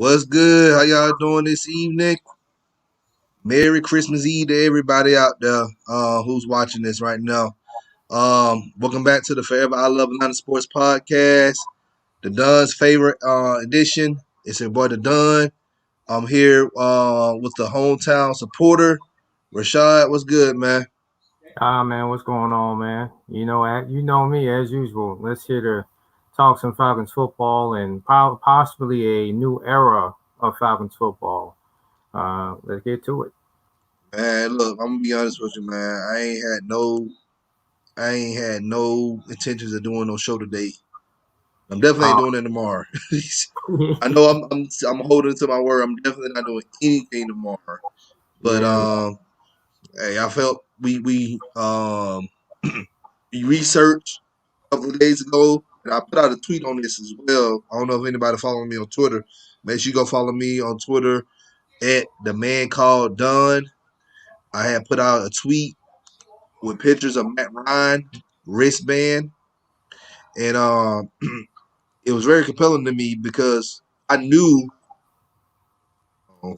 What's good? How y'all doing this evening? Merry Christmas Eve to everybody out there who's watching this right now. Welcome back to the Forever I Love Atlanta Sports Podcast, the Dun's favorite edition. It's your boy the Dun. I'm here with the hometown supporter, Rashad. What's good, man? Man, what's going on, man? You know me as usual. Let's here to talk some Falcons football and possibly a new era of Falcons football. Let's get to it. Man, look, I'm gonna be honest with you, man. I ain't had no intentions of doing no show today. I'm definitely ain't Uh, doing it tomorrow. I know I'm holding to my word. I'm definitely not doing anything tomorrow. But yeah, hey, I felt we researched a couple of days ago, and I put out a tweet on this as well. I don't know if anybody following me on Twitter. Make sure you go follow me on Twitter at the man called Don. I had put out a tweet with pictures of Matt Ryan wristband, and it was very compelling to me because I knew. Oh,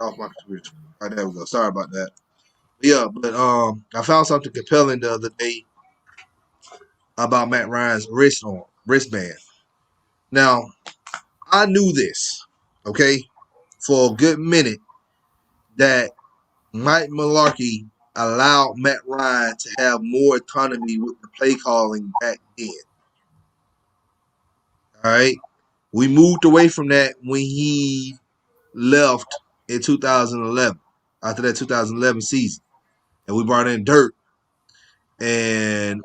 off my computer. All right, there we go. Sorry about that. Yeah, but I found something compelling the other day about Matt Ryan's wristband. Now, I knew this, okay, for a good minute that Mike Mularkey allowed Matt Ryan to have more autonomy with the play calling back then. All right, we moved away from that when he left in 2011 after that 2011 season, and we brought in Dirk, and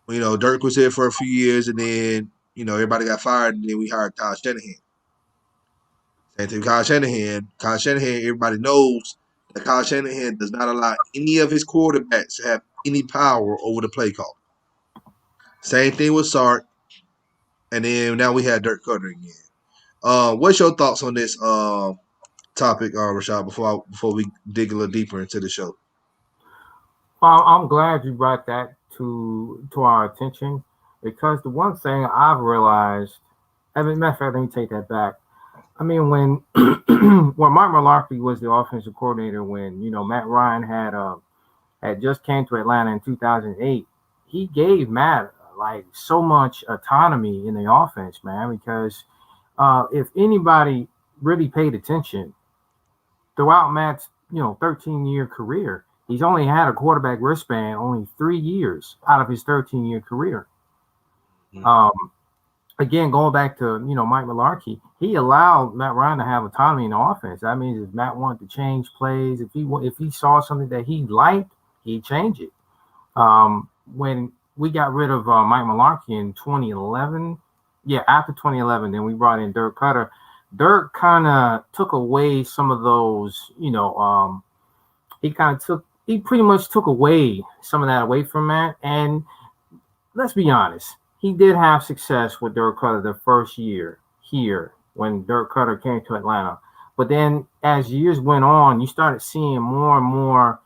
Dirk was here for a few years, and then everybody got fired, and then we hired Kyle Shanahan. Same thing, Kyle Shanahan. Kyle Shanahan, everybody knows that Kyle Shanahan does not allow any of his quarterbacks to have any power over the play call. Same thing with Sark, and then now we had Dirk Cutter again. What's your thoughts on this topic, Rashad? Before we dig a little deeper into the show. well, I'm glad you brought that to our attention because the one thing I've realized, matter of fact, let me take that back. I mean, when when Mike Mularkey was the offensive coordinator, when Matt Ryan had just came to Atlanta in 2008, he gave Matt like so much autonomy in the offense, man. Because if anybody really paid attention throughout Matt's 13-year career, he's only had a quarterback wristband only 3 years out of his 13-year career. Mm-hmm. Again, going back to Mike Mularkey, he allowed Matt Ryan to have autonomy in the offense. That means if Matt wanted to change plays, if he saw something that he liked, he'd change it. When we got rid of Mike Mularkey in 2011, yeah, after 2011, then we brought in Dirk Cutter. Dirk kind of took away some of those, he pretty much took away some of that away from Matt. And let's be honest, he did have success with Dirk Cutter the first year here when Dirk Cutter came to Atlanta. But then as years went on, you started seeing more and more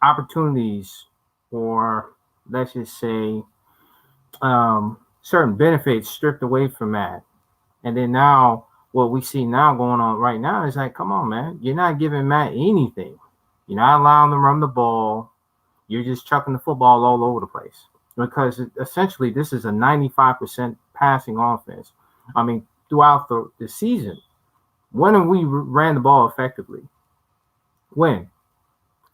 opportunities, or let's just say certain benefits stripped away from Matt. And then now, what we see now going on right now is like, come on, man, you're not giving Matt anything. You're not allowing him to run the ball. You're just chucking the football all over the place because essentially this is a 95% passing offense. I mean, throughout the season, when have we ran the ball effectively? When?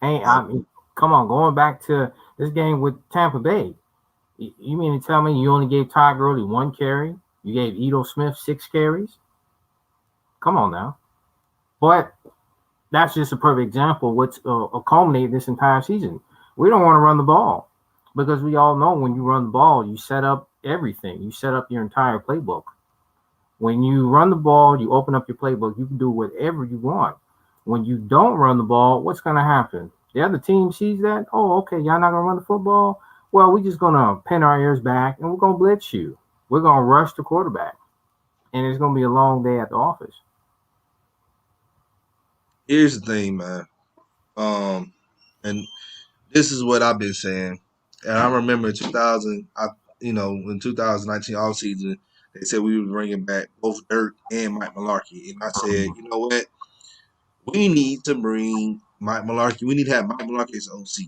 I mean, come on, going back to this game with Tampa Bay. You mean to tell me you only gave Todd Gurley 1 carry? You gave Edo Smith 6 carries? Come on now. But that's just a perfect example of what's culminated this entire season. We don't want to run the ball because we all know when you run the ball, you set up everything. You set up your entire playbook. When you run the ball, you open up your playbook. You can do whatever you want. When you don't run the ball, what's going to happen? The other team sees that. Oh, okay, y'all not going to run the football? Well, we're just going to pin our ears back and we're going to blitz you. We're going to rush the quarterback. And it's going to be a long day at the office. Here's the thing, man. And this is what I've been saying. And I remember in 2000, in 2019 offseason, they said we were bringing back both Dirk and Mike Mularkey. And I said, you know what? We need to bring Mike Mularkey. We need to have Mike Mularkey as OC.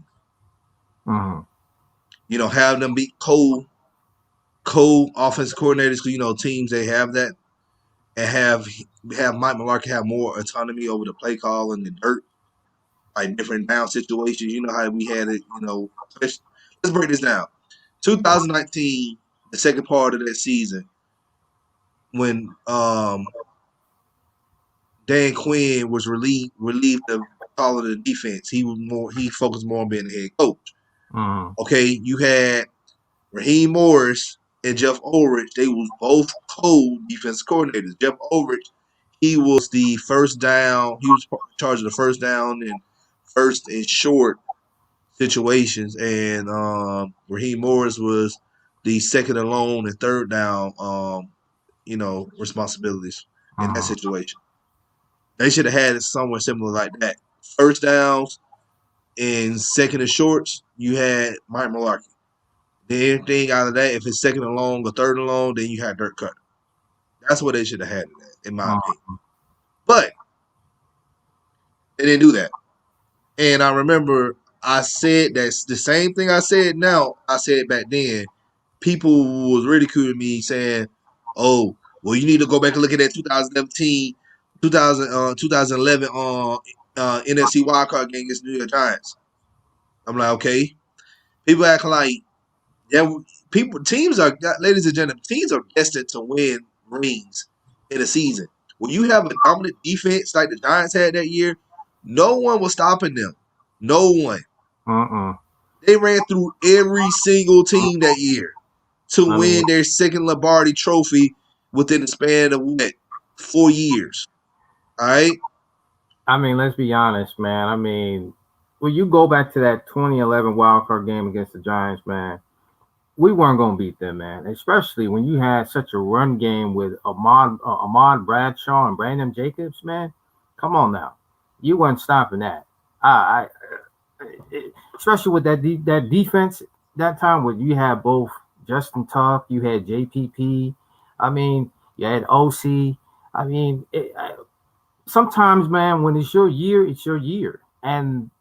Have them be co-offensive coordinators because, teams, they have that. And have Mike Mularkey have more autonomy over the play call and the Dirk, like different down situations. You know how we had it, let's break this down. 2019, the second part of that season, when Dan Quinn was relieved of calling the defense, he focused more on being the head coach. Okay, you had Raheem Morris and Jeff Ulrich. They was both co-defensive coordinators. Jeff Ulrich, he was the first down. He was in charge of the first down and first and short situations, and Raheem Morris was the second and long and third down, responsibilities in that situation. They should have had it somewhere similar like that. First downs and second and shorts, you had Mike Mularkey. Then anything out of that, if it's second and long or third and long, then you had Dirk Cutter. That's what they should have had in my opinion. But they didn't do that. And I remember I said that's the same thing I said now. I said back then. People was ridiculing me saying, "Oh, well, you need to go back and look at that 2017, 2011 NFC wildcard game against the New York Giants." I'm like, okay. People acting like ladies and gentlemen, teams are destined to win rings in a season. When you have a dominant defense like the Giants had that year, no one was stopping them. No one. They ran through every single team that year to win their second Lombardi trophy within the span of 4 years. All right? I mean, let's be honest, man. I mean, when you go back to that 2011 wildcard game against the Giants, man, we weren't going to beat them, man. Especially when you had such a run game with Ahmad Bradshaw and Brandon Jacobs, man. Come on now. You weren't stopping that. Especially with that defense that time, where you had both Justin Tuck, you had JPP. I mean, you had OC. I mean, sometimes, man, when it's your year, it's your year. And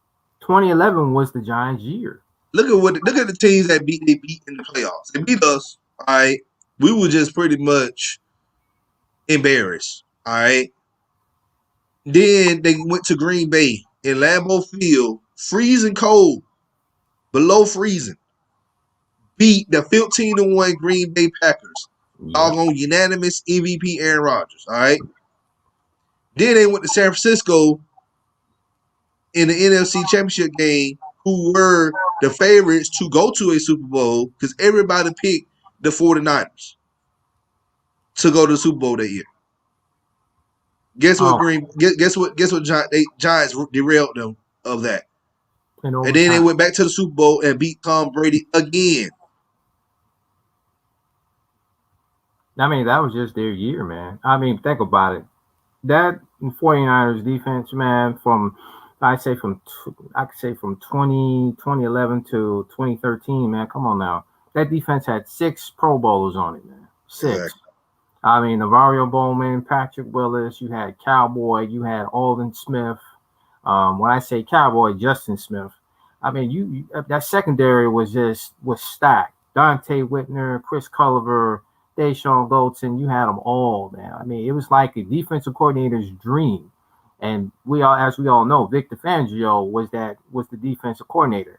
2011 was the Giants' year. Look at the teams that they beat in the playoffs. They beat us. All right, we were just pretty much embarrassed. All right. Then they went to Green Bay in Lambeau Field, freezing cold, below freezing. Beat the 15-1 Green Bay Packers. Doggone unanimous MVP Aaron Rodgers. All right. Then they went to San Francisco in the NFC Championship game, who were the favorites to go to a Super Bowl because everybody picked the 49ers to go to the Super Bowl that year. Guess what? Guess what? Giants derailed them of that, and then they went back to the Super Bowl and beat Tom Brady again. I mean, that was just their year, man. I mean, think about it. That 49ers defense, man, I could say from 2011 to 2013, man. Come on now. That defense had 6 Pro Bowlers on it, man. 6. Exactly. I mean, Navarro Bowman, Patrick Willis, you had Cowboy, you had Aldon Smith. When I say Cowboy, Justin Smith. I mean, you that secondary was stacked. Dante Whitner, Chris Culliver, Deshaun Goldson, you had them all, man. I mean, it was like a defensive coordinator's dream. And as we all know, Victor Fangio was the defensive coordinator.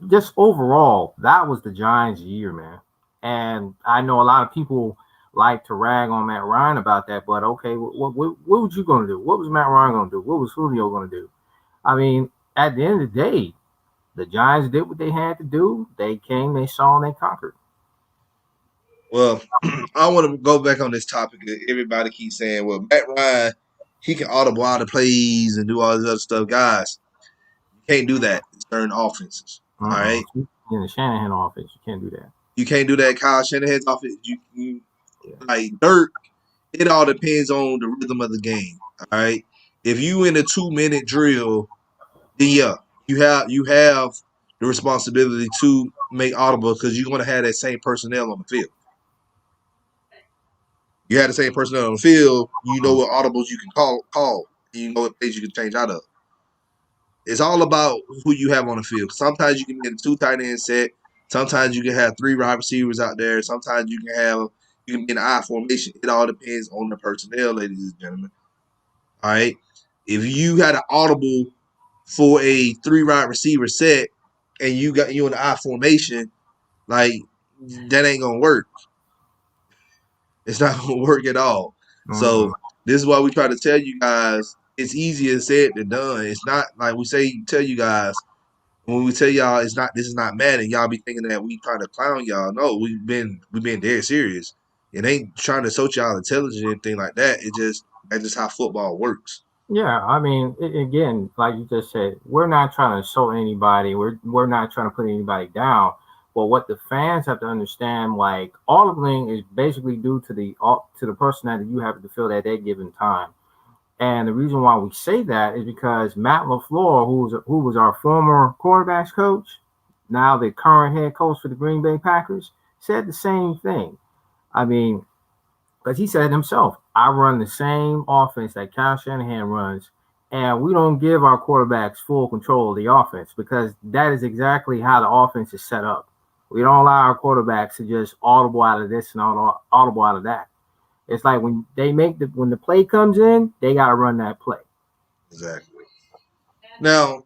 Just overall, that was the Giants' year, man. And I know a lot of people like to rag on Matt Ryan about that, but okay, what was you going to do? What was Matt Ryan going to do? What was Julio going to do? I mean, at the end of the day, the Giants did what they had to do. They came, they saw, and they conquered. Well, I want to go back on this topic. Everybody keeps saying, well, Matt Ryan, he can audible out the plays and do all this other stuff. Guys, you can't do that in certain offenses. All right? In the Shanahan offense, you can't do that. You can't do that. Kyle Shanahan's offense, like Dirk, it all depends on the rhythm of the game. All right? If you in a 2-minute drill, then yeah, you have the responsibility to make audible because you're going to have that same personnel on the field. You have the same personnel on the field. You know what audibles you can call. You know what plays you can change out of. It's all about who you have on the field. Sometimes you can get a 2 tight end set. Sometimes you can have 3 wide receivers out there. Sometimes you can be in an I formation. It all depends on the personnel, ladies and gentlemen. All right. If you had an audible for a 3 wide receiver set and you in the I formation, like that ain't gonna work. It's not gonna work at all. Mm-hmm. So this is why we try to tell you guys it's easier said than done. It's not like we tell you guys when we tell y'all it's not this is not Madden, y'all be thinking that we trying to clown y'all. No, we've been dead serious. It ain't trying to show y'all intelligence or anything like that. That's just how football works. Yeah, I mean, again, like you just said, we're not trying to insult anybody. We're not trying to put anybody down. But what the fans have to understand, like audibling is basically due to the person that you have to fill at that given time. And the reason why we say that is because Matt LaFleur, who was our former quarterbacks coach, now the current head coach for the Green Bay Packers, said the same thing. I mean, because he said himself, I run the same offense that Kyle Shanahan runs, and we don't give our quarterbacks full control of the offense because that is exactly how the offense is set up. We don't allow our quarterbacks to just audible out of this and audible out of that. It's like when the play comes in, they got to run that play. Exactly. Now,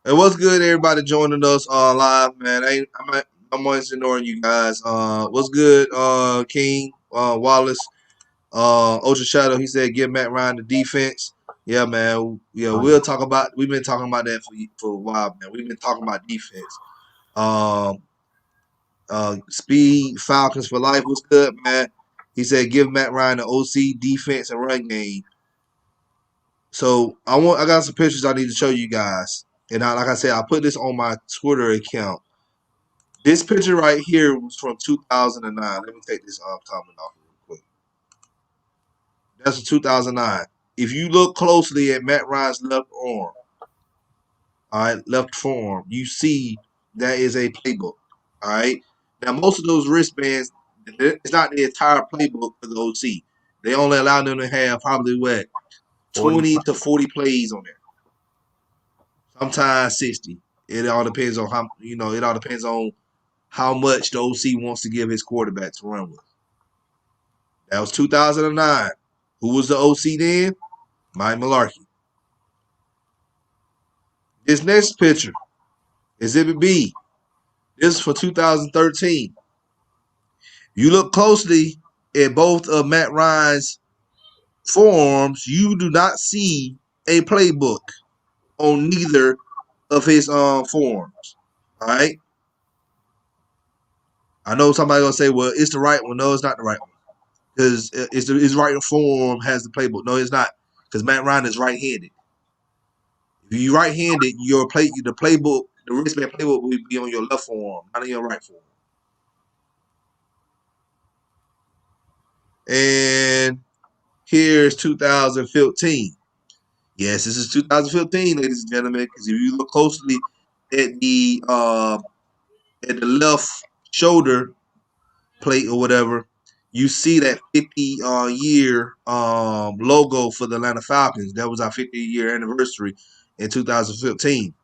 it was good everybody joining us live, man. I'm always ignoring you guys. What's good, King, Wallace, Ocean Shadow, he said give Matt Ryan the defense. Yeah, man. Yeah, Oh, we've been talking about that for a while, man. We've been talking about defense. Um Speed Falcons for life was good, man. He said give Matt Ryan the OC defense and run game. So I got some pictures I need to show you guys. And like I said, I put this on my Twitter account. This picture right here was from 2009. Let me take this comment off real quick. That's from 2009. If you look closely at Matt Ryan's left arm, all right, left forearm, you see that is a playbook. All right. Now most of those wristbands, it's not the entire playbook for the OC. They only allow them to have probably what 40. 20 to 40 plays on there. Sometimes 60. It all depends on how it all depends on how much the OC wants to give his quarterback to run with. That was 2009. Who was the OC then? Mike Mularkey. This next picture, Exhibit B. This is for 2013. You look closely at both of Matt Ryan's forearms, you do not see a playbook on neither of his forearms. All right. I know somebody gonna say, "Well, it's the right one." No, it's not the right one because his right forearm has the playbook. No, it's not because Matt Ryan is right-handed. If you're right-handed, the playbook, the wristband playbook will be on your left forearm, not on your right forearm. And here's 2015. Yes, this is 2015, ladies and gentlemen. Because if you look closely at the left shoulder plate or whatever, you see that 50 year logo for the Atlanta Falcons. That was our 50-year anniversary in 2015.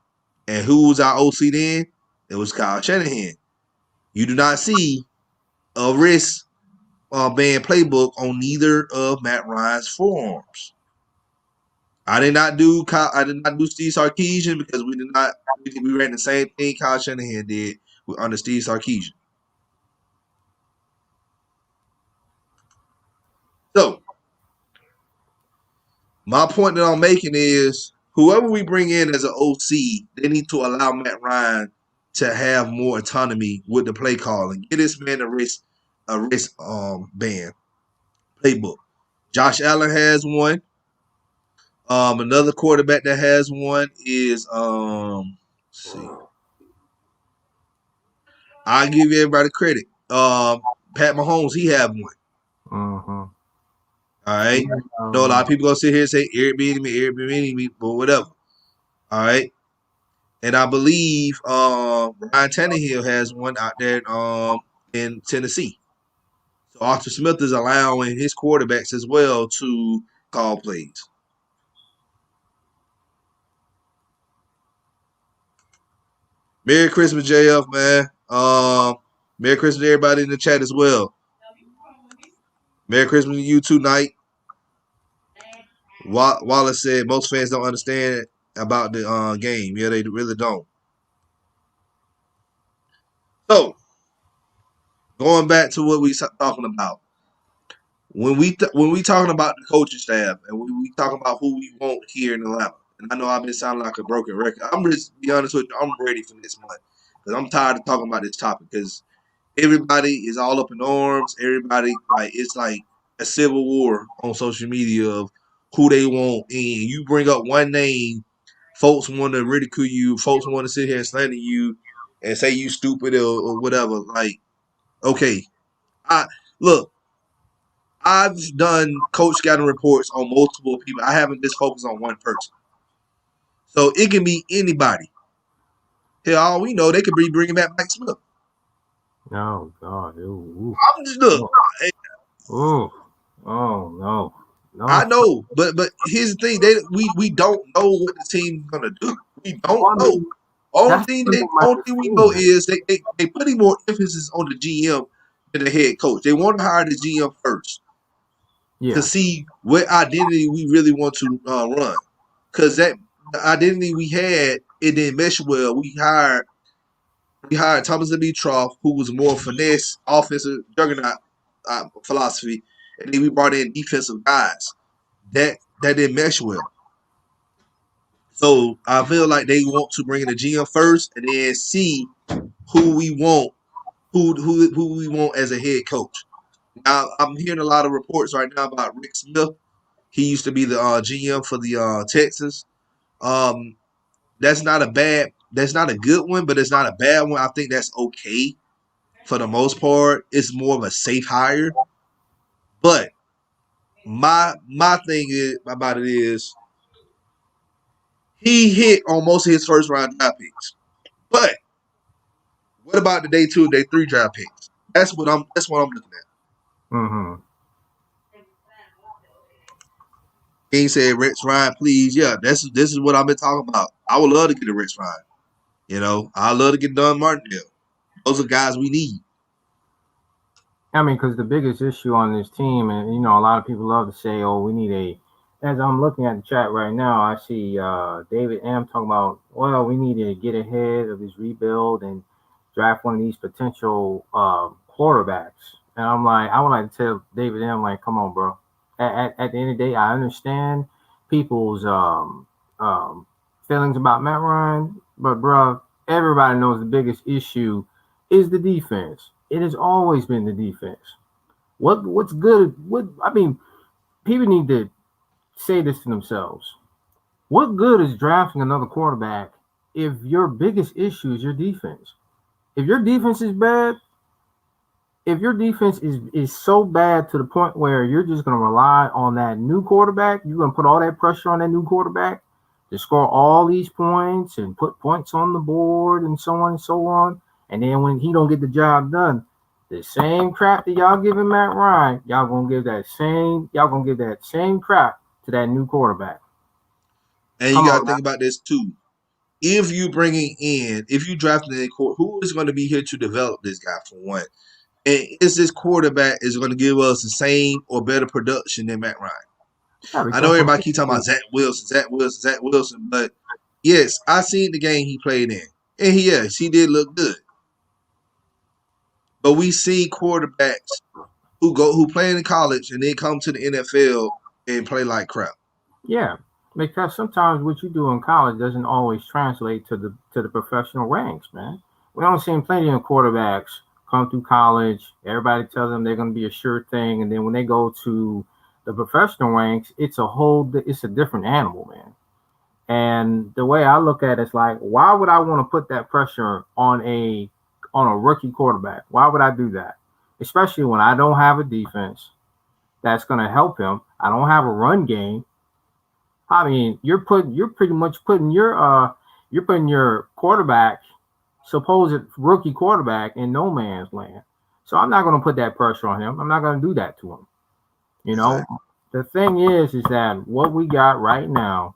And who was our OC then? It was Kyle Shanahan. You do not see a wrist band playbook on neither of Matt Ryan's forearms. I did not do Steve Sarkisian because we ran the same thing Kyle Shanahan did under Steve Sarkisian. So my point that I'm making is whoever we bring in as an OC, they need to allow Matt Ryan to have more autonomy with the play calling. Get this man a wrist band playbook. Josh Allen has one. Another quarterback that has one is let's see. I'll give everybody credit. Pat Mahomes, he have one. Mm-hmm. All right. Yeah, I know a lot of people gonna sit here and say Eric Bieniemy, but whatever. All right. And I believe Ryan Tannehill has one out there in Tennessee. So Arthur Smith is allowing his quarterbacks as well to call plays. Merry Christmas, JF, man. Merry Christmas to everybody in the chat as well. Merry Christmas to you too, Knight. Wallace said most fans don't understand about the game. Yeah, they really don't. So, going back to what we talking about. When we talking about the coaching staff and when we talking about who we want here in Atlanta, and I know I've been sounding like a broken record. I'm just be honest with you, I'm ready for this month because I'm tired of talking about this topic because everybody is all up in arms. Everybody like it's like a civil war on social media of who they want, and you bring up one name, folks want to ridicule you, folks want to sit here and slander you, and say you stupid or whatever. Like, okay, I look. I've done coach scouting reports on multiple people. I haven't just focused on one person. So it can be anybody. Hell, all we know, they could be bringing back Mike Smith. Oh God. Ooh. I'm just look. Ooh. Oh no. I No. know, but here's the thing: we don't know what the team's gonna do. We don't Well, I know. mean, that's Only thing we know is they putting more emphasis on the GM than the head coach. They want to hire the GM first to yeah. see what identity we really want to run. Because that the identity we had, it didn't mesh well. We hired Thomas Dimitroff, who was more finesse, offensive juggernaut philosophy, and then we brought in defensive guys. That didn't mesh well. So I feel like they want to bring in the GM first, and then see who we want, who we want as a head coach. Now I'm hearing a lot of reports right now about Rick Smith. He used to be the GM for the Texans. Um, that's not a good one, but it's not a bad one. I think that's okay for the most part. It's more of a safe hire. But my thing is about it is he hit on most of his first round draft picks. But what about the day 2, day 3 draft picks? That's what I'm looking at. Mm-hmm. King said Rex Ryan, please. Yeah, this is what I've been talking about. I would love to get a Rex Ryan. I love to get Don Martindale. Those are guys we need. I mean, because the biggest issue on this team, and a lot of people love to say, "Oh, we need a." As I'm looking at the chat right now, I see David M talking about, well, we need to get ahead of this rebuild and draft one of these potential quarterbacks. And I'm like, I would like to tell David M, like, come on, bro. At the end of the day, I understand people's um, feelings about Matt Ryan, but bro, everybody knows the biggest issue is the defense. It has always been the defense. What's good? What I mean, people need to say this to themselves. What good is drafting another quarterback if your biggest issue is your defense? If your defense is bad, if your defense is so bad to the point where you're just going to rely on that new quarterback, you're going to put all that pressure on that new quarterback to score all these points and put points on the board and so on and so on. And then when he don't get the job done, the same crap that y'all giving Matt Ryan, y'all gonna give that same crap to that new quarterback. And you Come got to on now. think about this too. If you drafting a court, who is going to be here to develop this guy for one? And is this quarterback is going to give us the same or better production than Matt Ryan? Yeah, I know because everybody keep talking about Zach Wilson, but yes, I seen the game he played in, and he did look good. But we see quarterbacks who play in college and then come to the NFL and play like crap. yeah, because sometimes what you do in college doesn't always translate to the professional ranks, man. We don't see plenty of quarterbacks come through college. Everybody tells them they're going to be a sure thing, and then when they go to the professional ranks, it's a different animal, man. And the way I look at it is like, why would I want to put that pressure on a rookie quarterback? Why would I do that? Especially when I don't have a defense that's going to help him. I don't have a run game. I mean, you're pretty much putting You're putting your quarterback, supposed rookie quarterback, in no man's land. So I'm not going to put that pressure on him. I'm not going to do that to him. You know, Exactly. the thing is that what we got right now,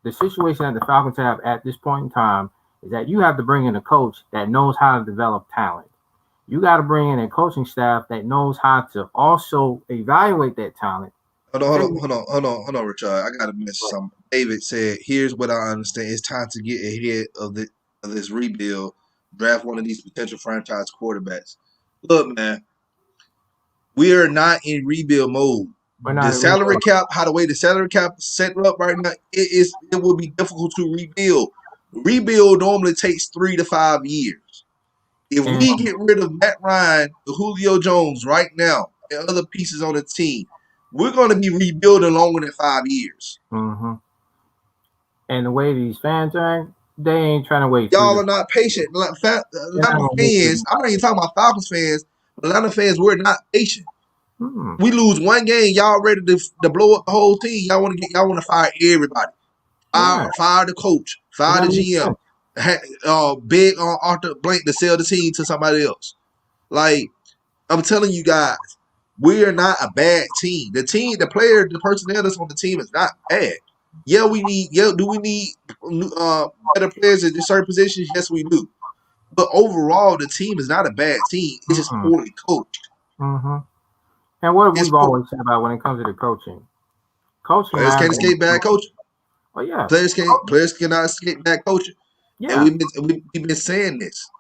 the situation that the Falcons have at this point in time, is that you have to bring in a coach that knows how to develop talent. You got to bring in a coaching staff that knows how to also evaluate that talent. Richard. I gotta mention something. David said, "Here's what I understand. It's time to get ahead of this rebuild. Draft one of these potential franchise quarterbacks." Look, man, we are not in rebuild mode. We're The not a salary rebuild. cap, how the way the salary cap is set up right now, it will be difficult to rebuild. Rebuild normally takes 3 to 5 years. If And we get rid of Matt Ryan, the Julio Jones right now, and other pieces on the team, we're going to be rebuilding longer than 5 years. hmm and the way these fans act, they ain't trying to wait three Y'all to are not patient. A they're lot not of gonna wait three fans, to I'm not even talking about Falcons fans, but a lot of fans, we're not patient. hmm. We lose one game, y'all ready to blow up the whole team. Y'all want to fire everybody. Yeah, Fire the coach, and fire that the makes GM. sense. Big on Arthur Blank to sell the team to somebody else. Like, I'm telling you guys, we are not a bad team. The personnel that's on the team is not bad. Do we need better players at certain positions? Yes, we do. But overall, the team is not a bad team. It's just Mm-mm. poorly coached. hmm And what It's we've poor. always said about when it comes to the coaching, coaching Players lies can't escape bad on. coaching. Oh yeah, Players cannot escape bad coaching. And yeah. we've been saying this.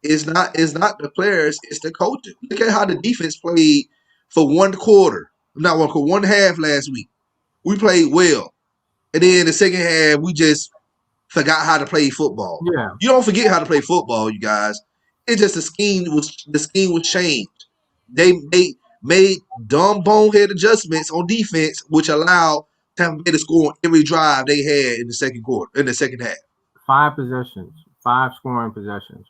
It's not the players, it's the coaching. Look at how the defense played for one quarter. Not one quarter, one half last week. We played well. And then the second half, we just forgot how to play football. Yeah, You don't forget how to play football, you guys. It's just the scheme was changed. They made dumb bonehead adjustments on defense, which allowed Tampa Bay to score on every drive they had in the second quarter, in the second half. 5 possessions, 5 scoring possessions.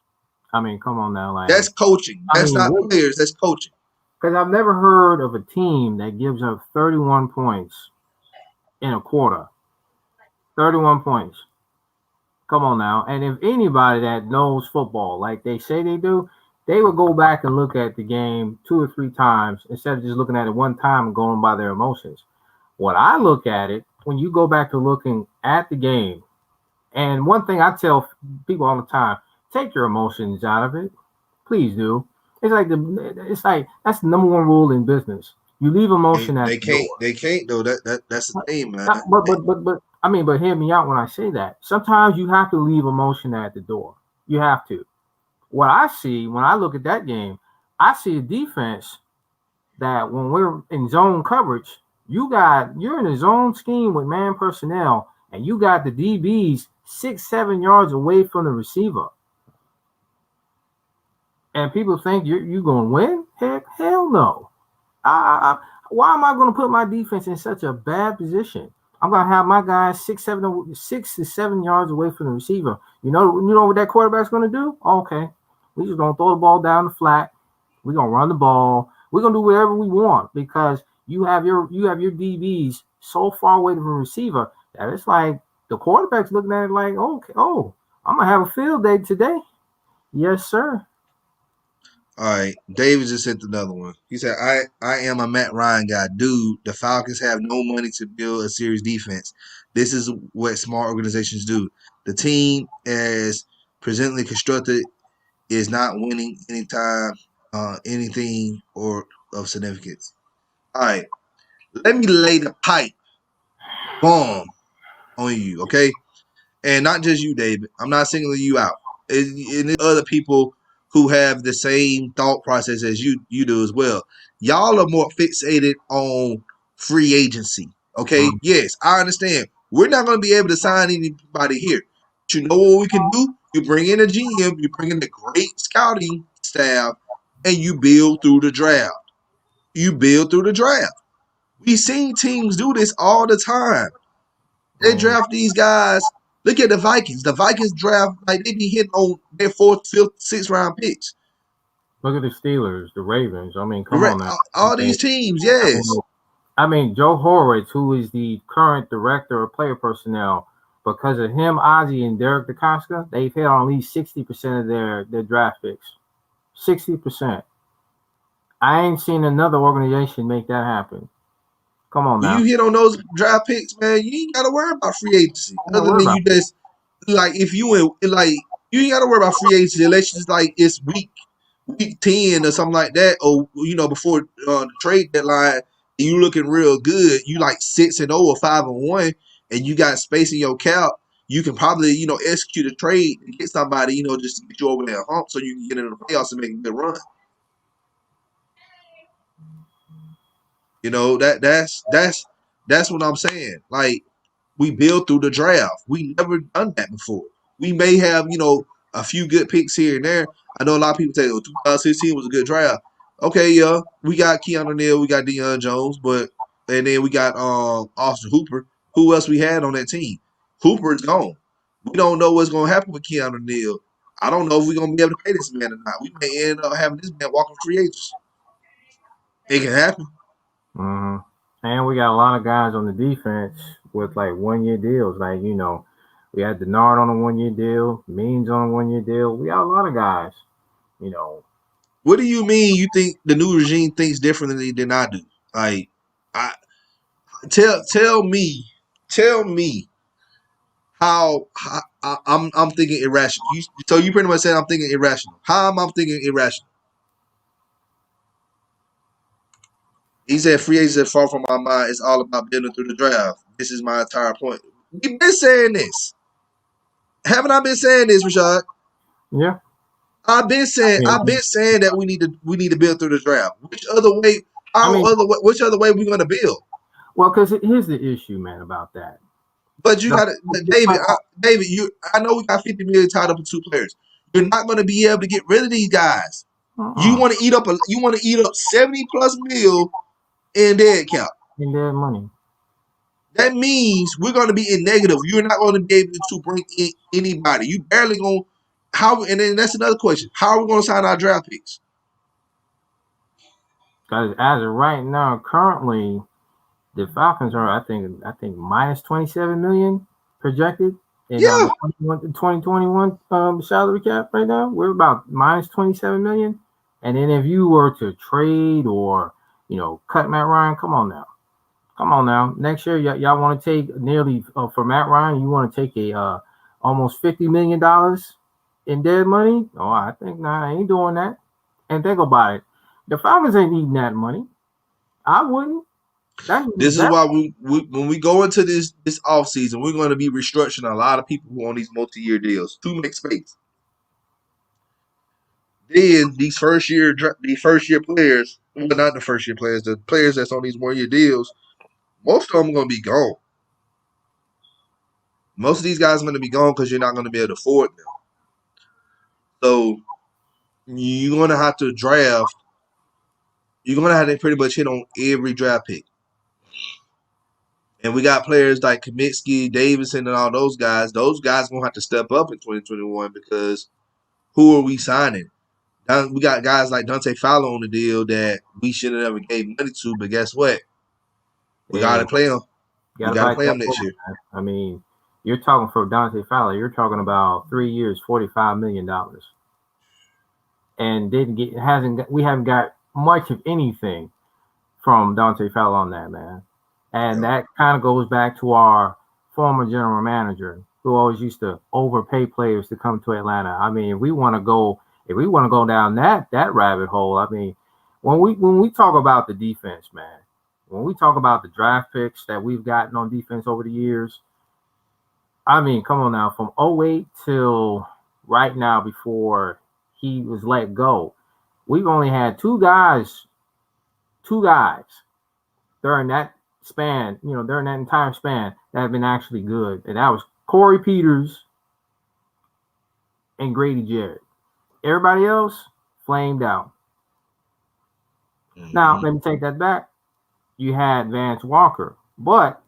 I mean, come on now, like That's coaching. I That's mean, not players. That's coaching. because I've never heard of a team that gives up 31 points in a quarter. 31 points. Come on now. And if anybody that knows football, like they say they do, they would go back and look at the game 2 or 3 times instead of just looking at it one time and going by their emotions. What I look at it, when you go back to looking at the game, and one thing I tell people all the time, take your emotions out of it. Please do. It's like that's the number one rule in business. You leave They, emotion at they the can't. door. They can't though. That's the thing, man. But I mean, but hear me out when I say that. Sometimes you have to leave emotion at the door. You have to. What I see when I look at that game, I see a defense that when we're in zone coverage, you're in a zone scheme with man personnel, and you got the DBs 6, 7 yards away from the receiver, and people think you're going to win. Heck, hell no. Why am I going to put my defense in such a bad position? I'm going to have my guys 6 to 7 yards away from the receiver. You know what that quarterback's going to do? Okay, we just going to throw the ball down the flat. We're going to run the ball. We're going to do whatever we want because you have your DBs so far away from the receiver that it's like the quarterback's looking at it like, okay, oh, I'm going to have a field day today. Yes, sir. All right, David just sent another one. He said, "I am a Matt Ryan guy, dude. The Falcons have no money to build a serious defense. This is what smart organizations do. The team, as presently constructed, is not winning anything or of significance. All right, let me lay the pipe bomb on you, okay? And not just you, David. I'm not singling you out. And there's other people who have the same thought process as you do as well. Y'all are more fixated on free agency. Okay, Mm, yes, I understand. We're not going to be able to sign anybody here. But you know what we can do? You bring in a GM, you bring in a great scouting staff, and you build through the draft. You build through the draft. We've seen teams do this all the time. They man. draft these guys. Look at the Vikings. The Vikings draft like they be hitting on their fourth, fifth, sixth round picks. Look at the Steelers, the Ravens. I mean, come on now. I All mean, these teams, I yes. mean, I mean, Joe Horowitz, who is the current director of player personnel, because of him, Ozzy, and Derek DeCosta, they've hit on at least 60% of their draft picks. 60%. I ain't seen another organization make that happen. Come on When now. you hit on those draft picks, man, you ain't gotta worry about free agency. I'm not Other worried than about you just like if you in like you ain't gotta worry about free agency unless it's like it's week 10 or something like that, or before the trade deadline, and you looking real good. You like 6-0 or 5-1, and you got space in your cap. You can probably execute a trade and get somebody just to get you over that hump so you can get into the playoffs and make a good run. That's what I'm saying. Like we build through the draft. We never done that before. We may have a few good picks here and there. I know a lot of people say, "Oh, 2016 was a good draft." Okay, yeah, we got Keanu Neal, we got Deion Jones, and then we got Austin Hooper. Who else we had on that team? Hooper's gone. We don't know what's gonna happen with Keanu Neal. I don't know if we're gonna be able to pay this man or not. We may end up having this man walking free agents. It can happen. hmm And we got a lot of guys on the defense with like 1 year deals. Like, we had Denard on a 1 year deal, Means on a 1 year deal. We got a lot of guys, you know. What do you mean? You think the new regime thinks differently than I do? Like, I tell me how I'm thinking irrational. So you pretty much said I'm thinking irrational. How am I thinking irrational? He said free agents are far from my mind. It's all about building through the draft. This is my entire point. We've been saying this. Haven't I been saying this, Rashad? Yeah. I've been I saying mean, that we need to build through the draft. Which other way? I mean, Which other way we going to build? well, because here's the issue, man, about that. But you The, got to, just like, David. I know we got 50 million tied up in two players. You're not going to be able to get rid of these guys. You uh-uh, want to eat up 70 plus mil in dead cap. in their money. That means we're going to be in negative. You're not going to be able to bring in anybody. You barely going to how. And then that's another question. How are we going to sign our draft picks? Because as of right now, currently, the Falcons are, I think minus 27 million projected in Yeah, the 2021 salary cap right now. We're about minus 27 million. And then if you were to trade or, cut Matt Ryan, come on now. Come on now. Next year, y'all want to take nearly, for Matt Ryan, you want to take almost $50 million in dead money? Oh, I think, nah, I ain't doing that. And think about it. The Falcons ain't needing that money. I wouldn't. That, this is that why when we go into this offseason, we're going to be restructuring a lot of people who are on these multi-year deals to make space. Then these first year players, well, not the first year players, the players that's on these 1 year deals, most of them are going to be gone. Most of these guys are going to be gone because you're not going to be able to afford them. So you're going to have to draft. You're going to have to pretty much hit on every draft pick. And we got players like Kaminsky, Davidson, and all those guys. Those guys going to have to step up in 2021 because who are we signing? We got guys like Dante Fowler on the deal that we should have never gave money to, but guess what? We got to hey, play them. you We got to got to bite play that them next bullet, year. man. I mean, you're talking for Dante Fowler. You're talking about 3 years, $45 million, and didn't get hasn't got, we haven't got much of anything from Dante Fowler on that, man. And Yeah. that kind of goes back to our former general manager who always used to overpay players to come to Atlanta. I mean, if we want to go down that rabbit hole, I mean, when we talk about the defense, man, when we talk about the draft picks that we've gotten on defense over the years, I mean, come on now, from '08 till right now before he was let go, we've only had two guys during that span, during that entire span that have been actually good. And that was Corey Peters and Grady Jarrett. Everybody else flamed out. Now, Mm-hmm. let me take that back. You had Vance Walker, but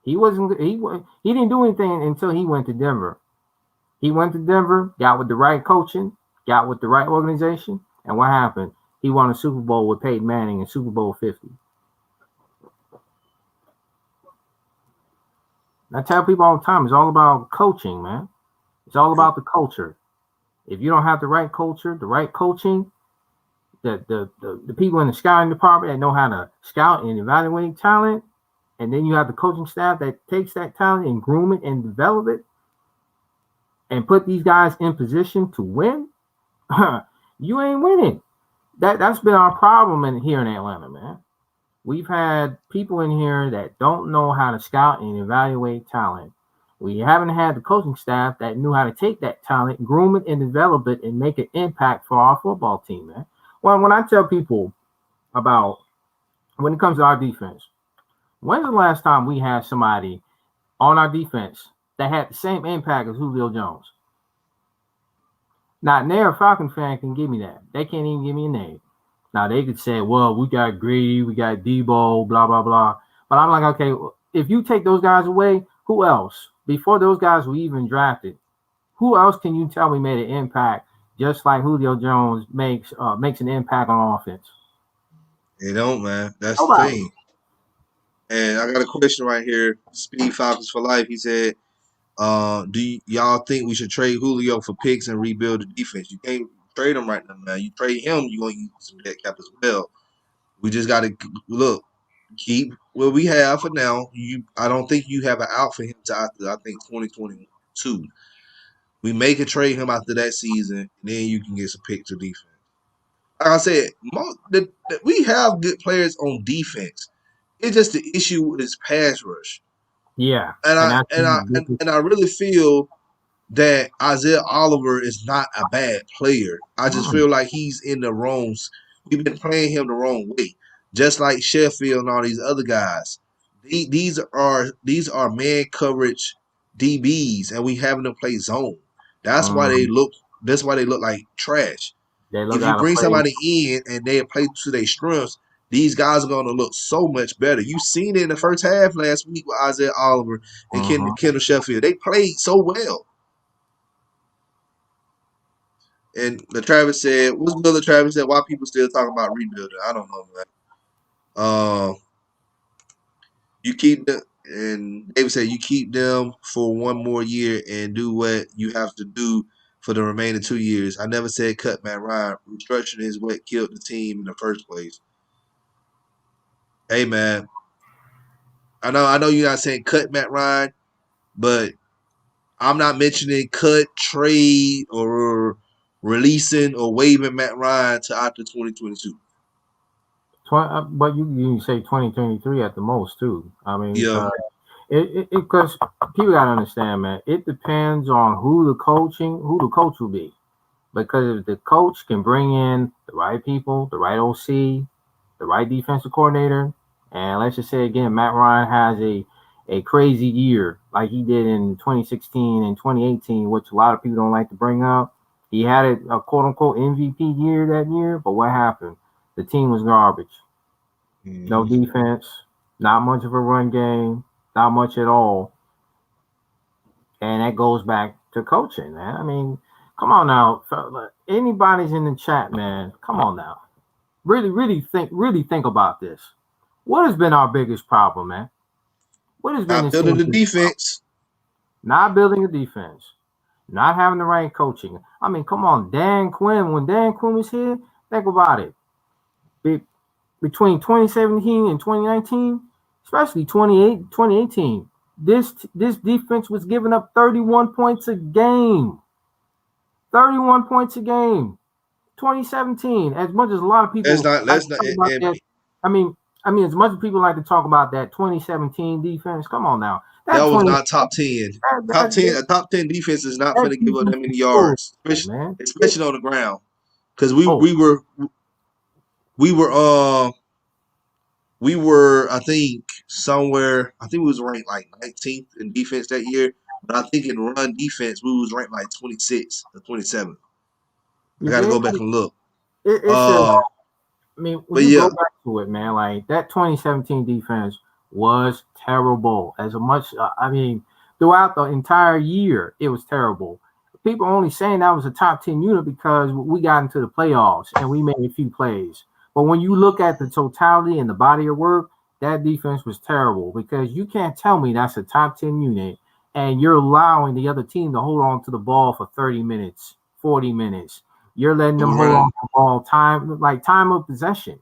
he didn't do anything until he went to Denver. He went to Denver, got with the right coaching, got with the right organization, and what happened? He won a Super Bowl with Peyton Manning in Super Bowl 50. I tell people all the time, it's all about coaching, man. It's all about the culture. If you don't have the right culture, the right coaching, the people in the scouting department that know how to scout and evaluate talent, and then you have the coaching staff that takes that talent and groom it and develop it and put these guys in position to win, you ain't winning. That's been our problem here in Atlanta, man. We've had people in here that don't know how to scout and evaluate talent. We haven't had the coaching staff that knew how to take that talent, groom it, and develop it, and make an impact for our football team, man. Well, when I tell people about when it comes to our defense, when's the last time we had somebody on our defense that had the same impact as Julio Jones? Not near a Falcon fan can give me that. They can't even give me a name. Now they could say, well, we got Grady, we got Debo, blah, blah, blah. But I'm like, okay, if you take those guys away, who else? Before those guys were even drafted, who else can you tell me made an impact just like Julio Jones makes an impact on offense? They don't, man. That's the Nobody. thing. And I got a question right here. Speed Falcons for life. He said, y'all think we should trade Julio for picks and rebuild the defense? You can't trade him right now, man. You trade him, you're going to use some dead cap as well. We just got to look, keep what we have for now. I don't think you have an out for him to after, I think, 2022. We make a trade him after that season, and then you can get some picks to defense. Like I said, we have good players on defense. It's just the issue with his pass rush. Yeah. And And I that's and I and I really feel that Isaiah Oliver is not a bad player. I just feel like he's in the wrong. We've been playing him the wrong way, just like Sheffield and all these other guys. These are man coverage DBs, and we having them play zone. That's why they look. That's why they look like trash. they look If you out of bring place. somebody in and they play to their strengths, these guys are going to look so much better. You seen it in the first half last week with Isaiah Oliver and Kendall Sheffield. They played so well. And the Travis said, "What's Miller?" Travis said, "Why people still talking about rebuilding?" I don't know, man. You keep them, and David said, "You keep them for one more year and do what you have to do for the remaining 2 years." I never said cut Matt Ryan. Restructuring is what killed the team in the first place. Hey, man, I know you're not saying cut Matt Ryan, but I'm not mentioning cut, trade, or releasing or waiving Matt Ryan to after 2022. But you say 2023 at the most too. I mean, Yeah. because people gotta understand, man. It depends on who the coach will be. Because if the coach can bring in the right people, the right OC, the right defensive coordinator, and let's just say again, Matt Ryan has a crazy year like he did in 2016 and 2018, which a lot of people don't like to bring up. He had a quote unquote MVP year that year, but what happened? The team was garbage. No defense, not much of a run game, not much at all. And that goes back to coaching, man. I mean, come on now. Anybody's in the chat, man. Come on now. Really think about this. What has been our biggest problem, man? What has been Not this building team's the biggest problem? defense. Not building a defense, not having the right coaching. I mean, come on, Dan Quinn. When Dan Quinn was here, think about it. Between 2017 and 2019, especially 2018, this defense was giving up 31 points a game. 31 points a game. 2017, as much as a lot of Let's people not. like Let's to not. talk about that, I mean, as much as people like to talk about that 2017 defense, come on now. That That was 20 not top 10. Top 10. A top 10 defense is not that finna give up defense that was many horrible, yards, man. especially on the ground. Because we Oh, we were we were we were, I think, somewhere. I think we was ranked like 19th in defense that year. But I think in run defense, we was ranked like 26th or 27th. I you got to go did. back and look. It's a. Uh, I mean, when but you yeah, go back to it, man, like that 2017 defense was terrible. As much, I mean, throughout the entire year, it was terrible. People only saying that was a top 10 unit because we got into the playoffs and we made a few plays. But when you look at the totality and the body of work, that defense was terrible because you can't tell me that's a top 10 unit and you're allowing the other team to hold on to the ball for 30 minutes, 40 minutes. You're letting They them were hold on running. to the ball time of possession.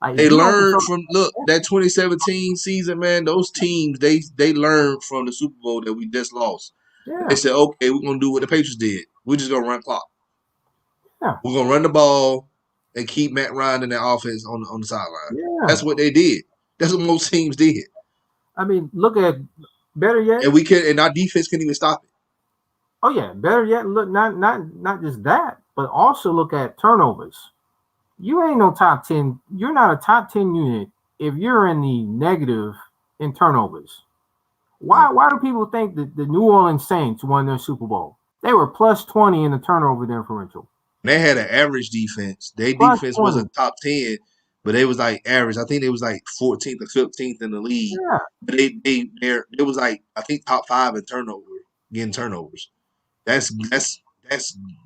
Like if They you don't learned control, from look that 2017 season, man. Those teams they learned from the Super Bowl that we just lost. And they yeah, said, okay, we're gonna do what the Patriots did. We're just gonna run clock. yeah, We're gonna run the ball and keep Matt Ryan and their offense on the sideline. yeah. That's what they did. That's what most teams did. I mean, look at better yet. And our defense couldn't even stop it. Oh yeah, better yet. Look, not just that, but also look at turnovers. You ain't no top 10. You're not a top 10 unit if you're in the negative in turnovers. Why do people think that the New Orleans Saints won their Super Bowl? They were plus 20 in the turnover differential. They had an average defense. Their Plus defense 20. wasn't top 10, but they was like average. I think they was like 14th or 15th in the league. Yeah. But it was like I think top 5 in turnover, getting turnovers. That's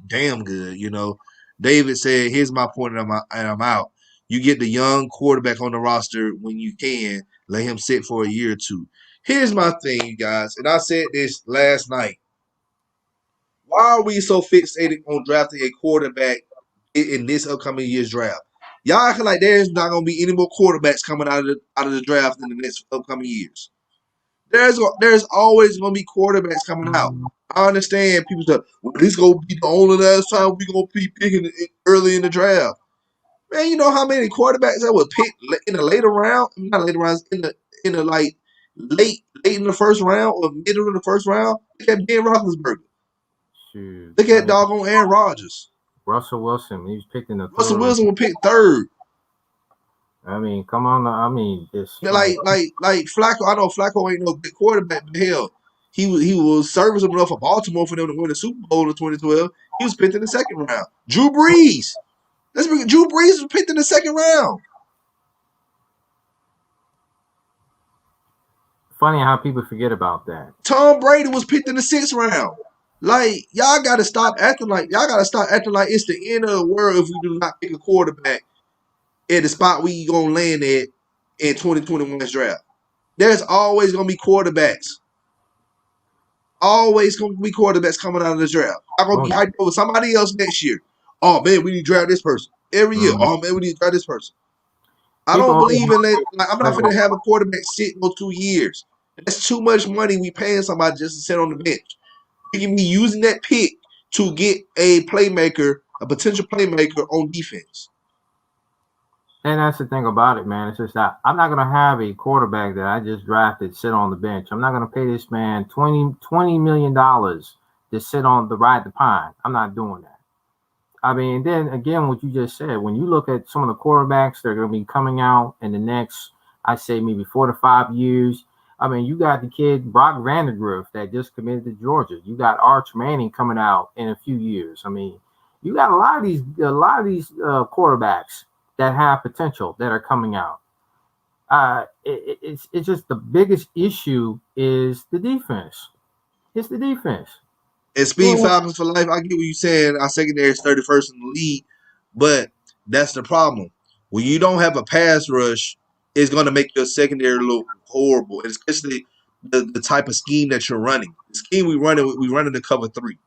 damn good, you know. David said, "Here's my point, and I'm out. You get the young quarterback on the roster when you can. Let him sit for a year or two. Here's my thing, you guys, and I said this last night. Why are we so fixated on drafting a quarterback in this upcoming year's draft? Y'all acting like there's not gonna be any more quarterbacks coming out of the draft in the next upcoming years. There's always gonna be quarterbacks coming out. I understand people say, well, this gonna be the only last time we gonna be picking it early in the draft. Man, you know how many quarterbacks that was picked in the later round? Not later rounds, in the like late in the first round or middle of the first round. Look at Ben Roethlisberger. Shoot. Look I at mean, doggone Aaron Rodgers. Russell Wilson, he was picked in the Russell third. Wilson was picked third. I mean, come on. I mean, it's like, Like Flacco. I know Flacco ain't no good quarterback, but hell, he was serviceable enough for Baltimore for them to win the Super Bowl in 2012. He was picked in the second round. Drew Brees. Drew Brees was picked in the second round. funny how people forget about that. Tom Brady was picked in the sixth round. Like y'all gotta stop acting like it's the end of the world if we do not pick a quarterback at the spot we gonna land at in 2021's draft. There's always gonna be quarterbacks. Always gonna be quarterbacks coming out of the draft. I'm gonna Oh, be hyped over somebody else next year. Oh man, we need to draft this person. Every year, mm. oh man, we need to draft this person. I People don't always believe in that. Like, I'm not like, gonna have a quarterback sit for 2 years. That's too much money we paying somebody just to sit on the bench. We can be using that pick to get a playmaker, a potential playmaker on defense. and that's the thing about it, man. It's just that I'm not gonna have a quarterback that I just drafted sit on the bench. I'm not gonna pay this man $20 million to sit on the ride the pine. I'm not doing that. I mean, then again, what you just said, when you look at some of the quarterbacks that are going to be coming out in the next, I say maybe 4 to 5 years. I mean, you got the kid Brock Vandagriff that just committed to Georgia. You got Arch Manning coming out in a few years. I mean, you got a lot of these quarterbacks that have potential that are coming out. It's just the biggest issue is the defense. It's the defense. And Speed Well, Falcons for life, I get what you're saying. Our secondary is 31st in the league, but that's the problem. When you don't have a pass rush, it's going to make your secondary look horrible, and especially the type of scheme that you're running. The scheme we running the cover three.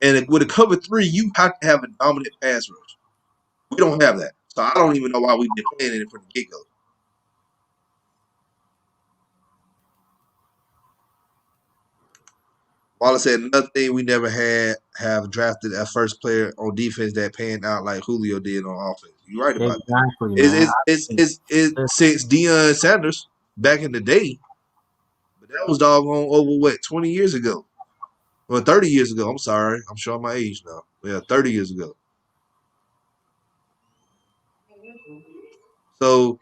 And with a cover three, you have to have a dominant pass rush. We don't have that. So I don't even know why we've been playing it from the get go. Wallace said another thing we never have drafted a first player on defense that panned out like Julio did on offense. You're right about that. exactly, man. It's since Deion Sanders back in the day, but that was doggone over what 20 years ago. Well, 30 years ago. I'm sorry. I'm showing my age now. Yeah, 30 years ago. So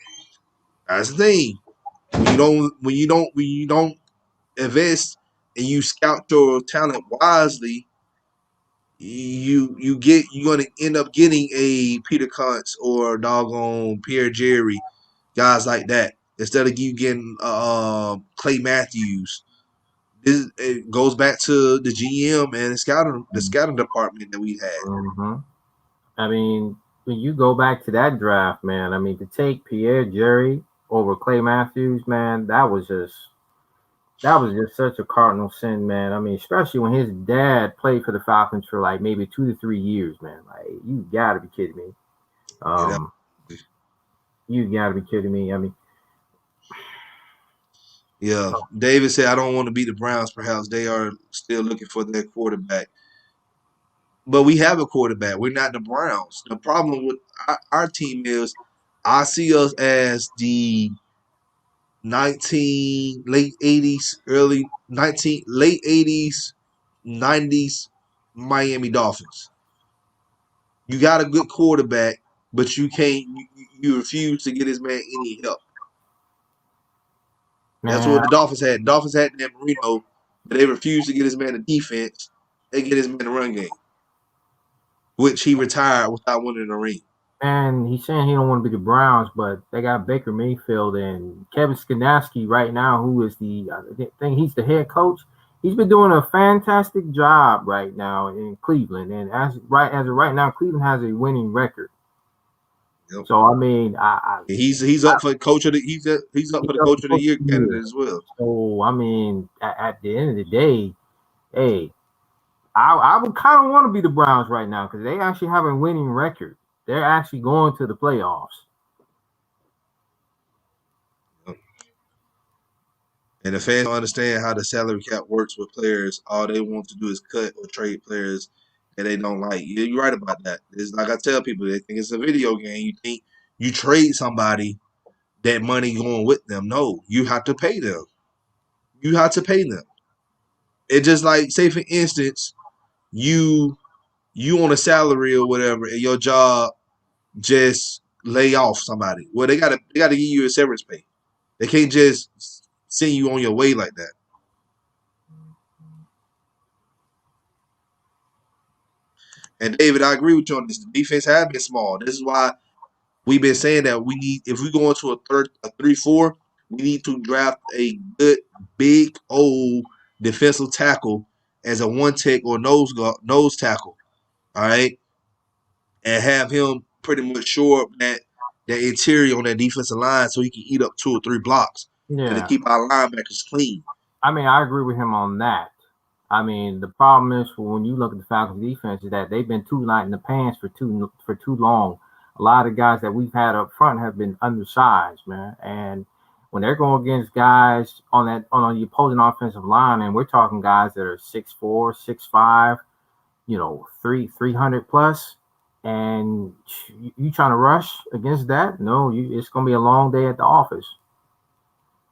that's the thing. When you don't invest and you scout your talent wisely, you're gonna end up getting a Peter Kuntz or doggone Pierre Jerry, guys like that. Instead of you getting Clay Matthews. It goes back to the GM and the scouting department that we had. Mhm. I mean, when you go back to that draft, man, I mean, to take Pierre Jerry, over Clay Matthews, man, that was just such a cardinal sin, man. I mean, especially when his dad played for the Falcons for like maybe 2 to 3 years, man. Like, you gotta be kidding me. Yeah, that, Um, you gotta be kidding me. I mean, yeah. David said, "I don't want to beat the Browns. Perhaps they are still looking for their quarterback, but we have a quarterback. We're not the Browns. The problem with our team is, I see us as the 19 late 80s, early 19 late 80s, 90s Miami Dolphins. You got a good quarterback, but you can't. You refuse to get this man any help. That's man, what the Dolphins had. The Dolphins had Dan Marino, but they refused to get his man the defense. They get his man the run game, which he retired without winning a ring. man, he's saying he don't want to be the Browns, but they got Baker Mayfield and Kevin Skinasky right now, who is I think he's the head coach. He's been doing a fantastic job right now in Cleveland, and as of right now, Cleveland has a winning record. Yep. So I mean, He's up for coach of the he's up he's for the up coach of the for year the candidate year. as well. So I mean, at the end of the day, hey, I would kind of want to be the Browns right now because they actually have a winning record. They're actually going to the playoffs. Yep. And the fans don't understand how the salary cap works with players. All they want to do is cut or trade players that they don't like. You're right about that. It's like I tell people, they think it's a video game. You think you trade somebody, that money going with them. No, you have to pay them. You have to pay them. It's just like, say for instance, you on a salary or whatever, and your job just lay off somebody. Well, they gotta give you a severance pay. They can't just send you on your way like that. And David, I agree with you on this. The defense has been small. This is why we've been saying that we need, if we go into a 3-4, we need to draft a good big old defensive tackle as a one tech or nose tackle. All right, and have him pretty much shore up that interior on that defensive line so he can eat up 2 or 3 blocks and to Yeah, keep our linebackers clean. I mean, I agree with him on that. I mean, the problem is when you look at the Falcons defense is that they've been too light in the pants for too long. A lot of guys that we've had up front have been undersized, man. And when they're going against guys on the opposing offensive line, and we're talking guys that are 6'4", 6'5", 300 plus, and you trying to rush against that? No, it's gonna be a long day at the office.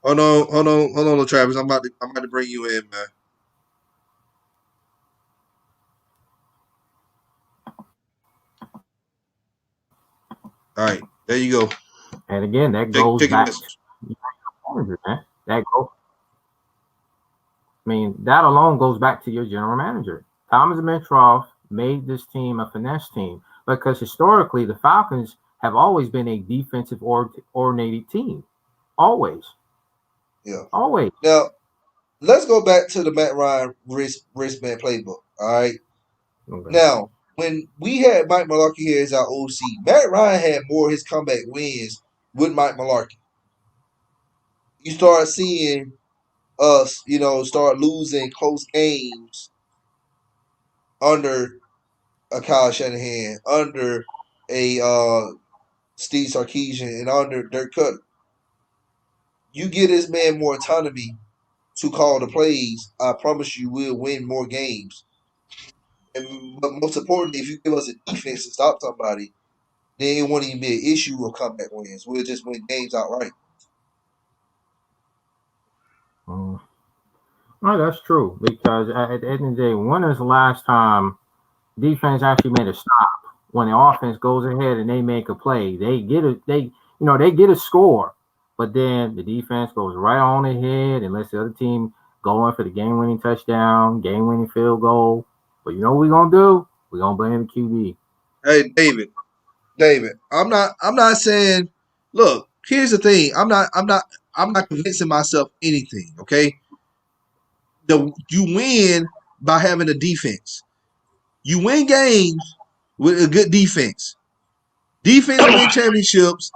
Hold on, Travis. I'm about to bring you in, man. All right, there you go. And again, that Check goes check your back to message. the manager, man. I mean, that alone goes back to your general manager. Thomas Mitroff made this team a finesse team because historically the Falcons have always been a defensive oriented team. Always, Yeah. always. Now let's go back to the Matt Ryan wristband playbook. All right. Okay. Now, when we had Mike Mularkey here as our OC, Matt Ryan had more of his comeback wins with Mike Mularkey. You start seeing us, start losing close games under a Kyle Shanahan, under a Steve Sarkisian, and under Dirk Cutter. You give this man more autonomy to call the plays. I promise you, we'll win more games. But most importantly, if you give us a defense to stop somebody, then it won't even be an issue of comeback wins. We'll just win games outright. Mm. No, that's true because at the end of the day, when is the last time defense actually made a stop? When the offense goes ahead and they make a play, they get a score, but then the defense goes right on ahead and lets the other team go in for the game-winning touchdown, game-winning field goal. But you know what we're gonna do? We're gonna blame the QB. Hey, David, I'm not saying. Look, here's the thing. I'm not convincing myself anything. Okay, you win by having a defense. You win games with a good defense. Defense win championships.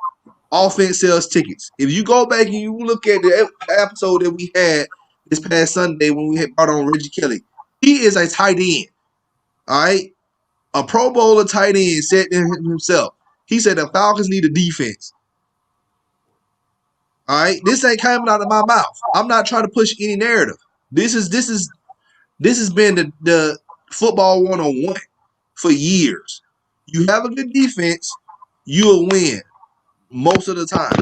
Offense sells tickets. If you go back and you look at the episode that we had this past Sunday when we had brought on Reggie Kelly, he is a tight end. All right, a Pro Bowler tight end said to himself. He said the Falcons need a defense. All right, this ain't coming out of my mouth. I'm not trying to push any narrative. This has been the football 101 for years. You have a good defense, you'll win most of the time.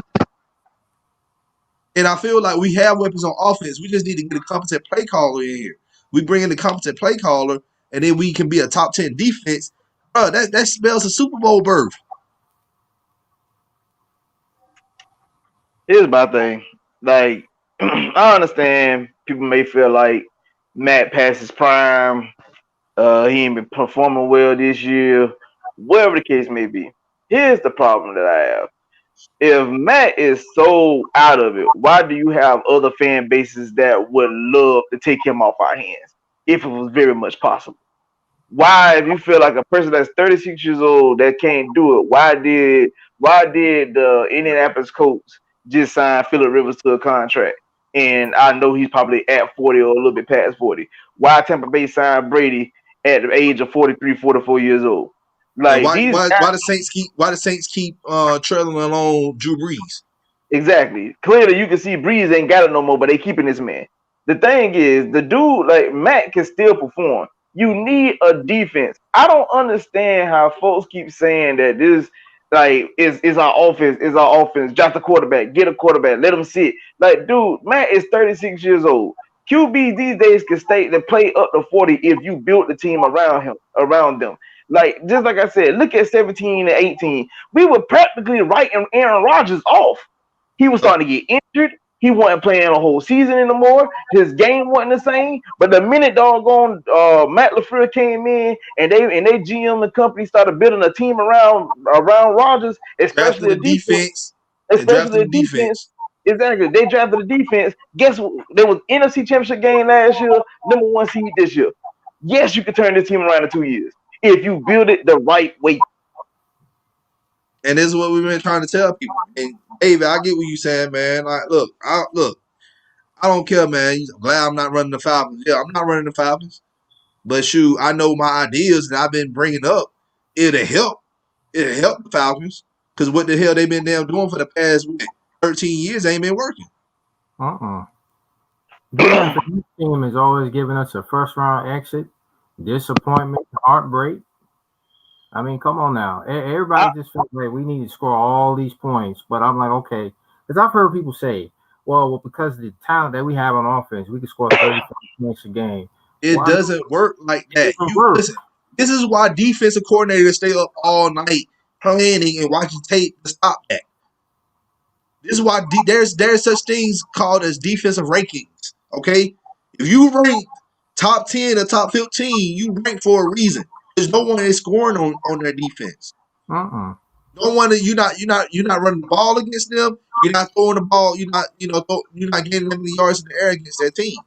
And I feel like we have weapons on offense. We just need to get a competent play caller in here. We bring in the competent play caller, and then we can be a top 10 defense. Bro, that spells a Super Bowl berth. Here's my thing. Like, I understand people may feel like Matt past his prime. He ain't been performing well this year. Whatever the case may be. Here's the problem that I have. If Matt is so out of it, why do you have other fan bases that would love to take him off our hands if it was very much possible? Why, if you feel like a person that's 36 years old that can't do it, why did the Indianapolis Colts just sign Phillip Rivers to a contract? And I know he's probably at 40 or a little bit past 40. Why Tampa Bay signed Brady at the age of 43, 44 years old? And Like why these why guys, why the Saints keep trailing along Drew Brees? exactly. Clearly, you can see Breeze ain't got it no more, but they keeping this man. The thing is, the dude like Matt can still perform. You need a defense. I don't understand how folks keep saying that this like is our offense, is our offense. Draft a quarterback, get a quarterback, let him sit. Like, dude, Matt is 36 years old. QB these days can stay to play up to 40 if you build the team around them. Like, just like I said, look at 17 and 18. We were practically writing Aaron Rodgers off. He was starting to get injured. He wasn't playing a whole season anymore. His game wasn't the same. But the minute doggone Matt LaFleur came in and they GM the company started building a team around Rodgers, Drafting especially the a defense, defense and especially drafting a the defense. defense. Exactly. They drafted the defense. Guess what? There was NFC Championship game last year, number one seed this year. Yes, you can turn this team around in 2 years if you build it the right way. And this is what we've been trying to tell people. And David, I get what you're saying, man. Like, look, I don't care, man. I'm glad I'm not running the Falcons. Yeah, I'm not running the Falcons. But shoot, I know my ideas that I've been bringing up. It'll help. It'll help the Falcons. Because what the hell they've been damn doing for the past 13 years ain't been working. Defense for this team is always giving us a first round exit, disappointment, heartbreak. I mean, come on now. Everybody just feels like we need to score all these points. But I'm like, okay. Because I've heard people say, well, because of the talent that we have on offense, we can score 35 points a game. It doesn't work like that. Listen, this is why defensive coordinators stay up all night planning and watching tape to stop that. This is why there's such things called as defensive rankings. Okay, if you rank top 10 or top 15, you rank for a reason. There's no one is scoring on their defense. No one you're not running the ball against them. You're not throwing the ball. You're not getting that many yards in the air against that team.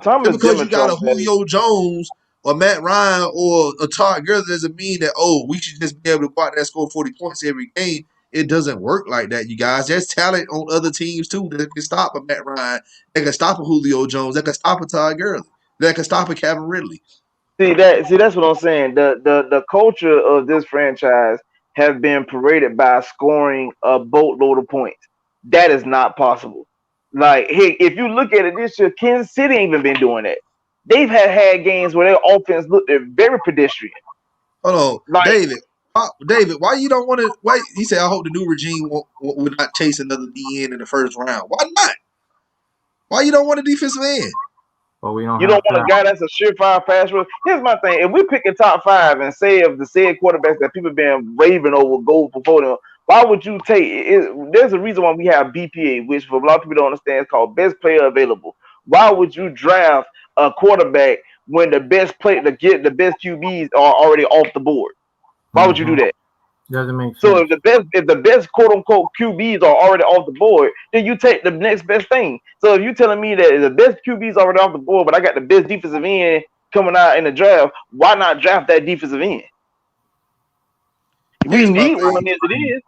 Thomas Just because you got a Dimitrov, Julio Jones or Matt Ryan or a Todd Gurley doesn't mean that we should just be able to go out there and score 40 points every game. It doesn't work like that, you guys. There's talent on other teams too that can stop a Matt Ryan, that can stop a Julio Jones, that can stop a Todd Gurley, that can stop a Calvin Ridley. See that's what I'm saying. The culture of this franchise has been paraded by scoring a boatload of points. That is not possible. Like, hey, if you look at it this year, Kansas City ain't even been doing that. They've had games where their offense looked very pedestrian. Hold on, Like, David, why you don't want to? Why he said? I hope the new regime would not chase another DN in the first round. Why not? Why you don't want a defensive end? Well, we don't. you don't want a guy that's a surefire pass rush. Here's my thing: if we pick a top five and say of the said quarterbacks that people been raving over go before them, why would you take it? There's a reason why we have BPA, which for a lot of people don't understand, is called best player available. Why would you draft a quarterback when the best best QBs are already off the board? Why would you do that? Doesn't make sense. So if the best quote unquote QBs are already off the board, then you take the next best thing. So if you're telling me that the best QBs already off the board, but I got the best defensive end coming out in the draft, why not draft that defensive end? We need one as it is.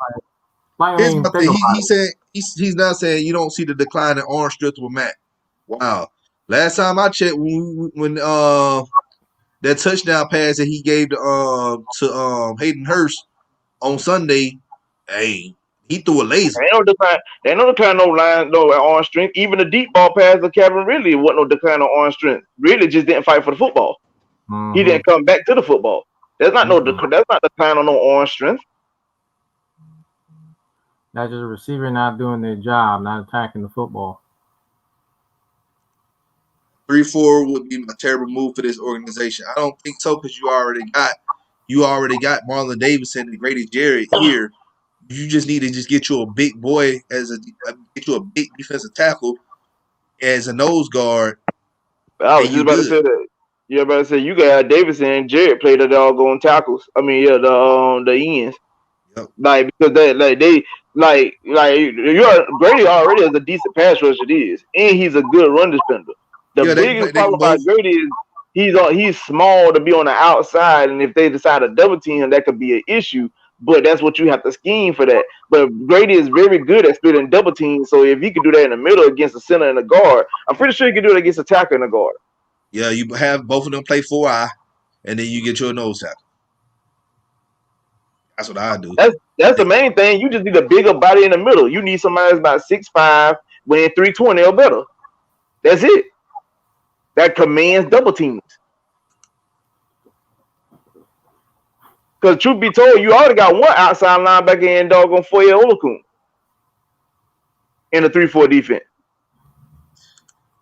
Like, I Here's mean, my think thing. about He said he's not saying you don't see the decline in arm strength with Matt. Wow. Last time I checked, when that touchdown pass that he gave to Hayden Hurst on Sunday, hey, he threw a laser. Ain't no decline no line, no arm strength. Even the deep ball pass to Kevin Ridley wasn't no decline on arm strength. Ridley just didn't fight for the football. it. He didn't come back to the football. That's not that's not decline on no arm strength. That's just a receiver not doing their job, not attacking the football. 3-4 would be a terrible move for this organization. I don't think so because you already got Marlon Davidson and Grady Jarrett here. You just need to just get you a big boy get you a big defensive tackle as a nose guard. I was just about to say that. Yeah, about to say you got Davidson and Jarrett play the doggone tackles. I mean, yeah, the ends. Yep. Like because you're Grady already has a decent pass rush it is, and he's a good run defender. The biggest problem about Grady is he's small to be on the outside, and if they decide to double team him, that could be an issue. But that's what you have to scheme for that. But Grady is very good at splitting double teams, so if he could do that in the middle against the center and the guard, I'm pretty sure he could do it against a tackle and a guard. Yeah, you have both of them play 4-eye, and then you get your nose tackle. That's what I do. That's the main thing. You just need a bigger body in the middle. You need somebody that's about 6'5", weighing 320 or better. That's it. That commands double teams. Because truth be told, you already got one outside linebacker in doggone Foye Olakun in the 3-4 defense.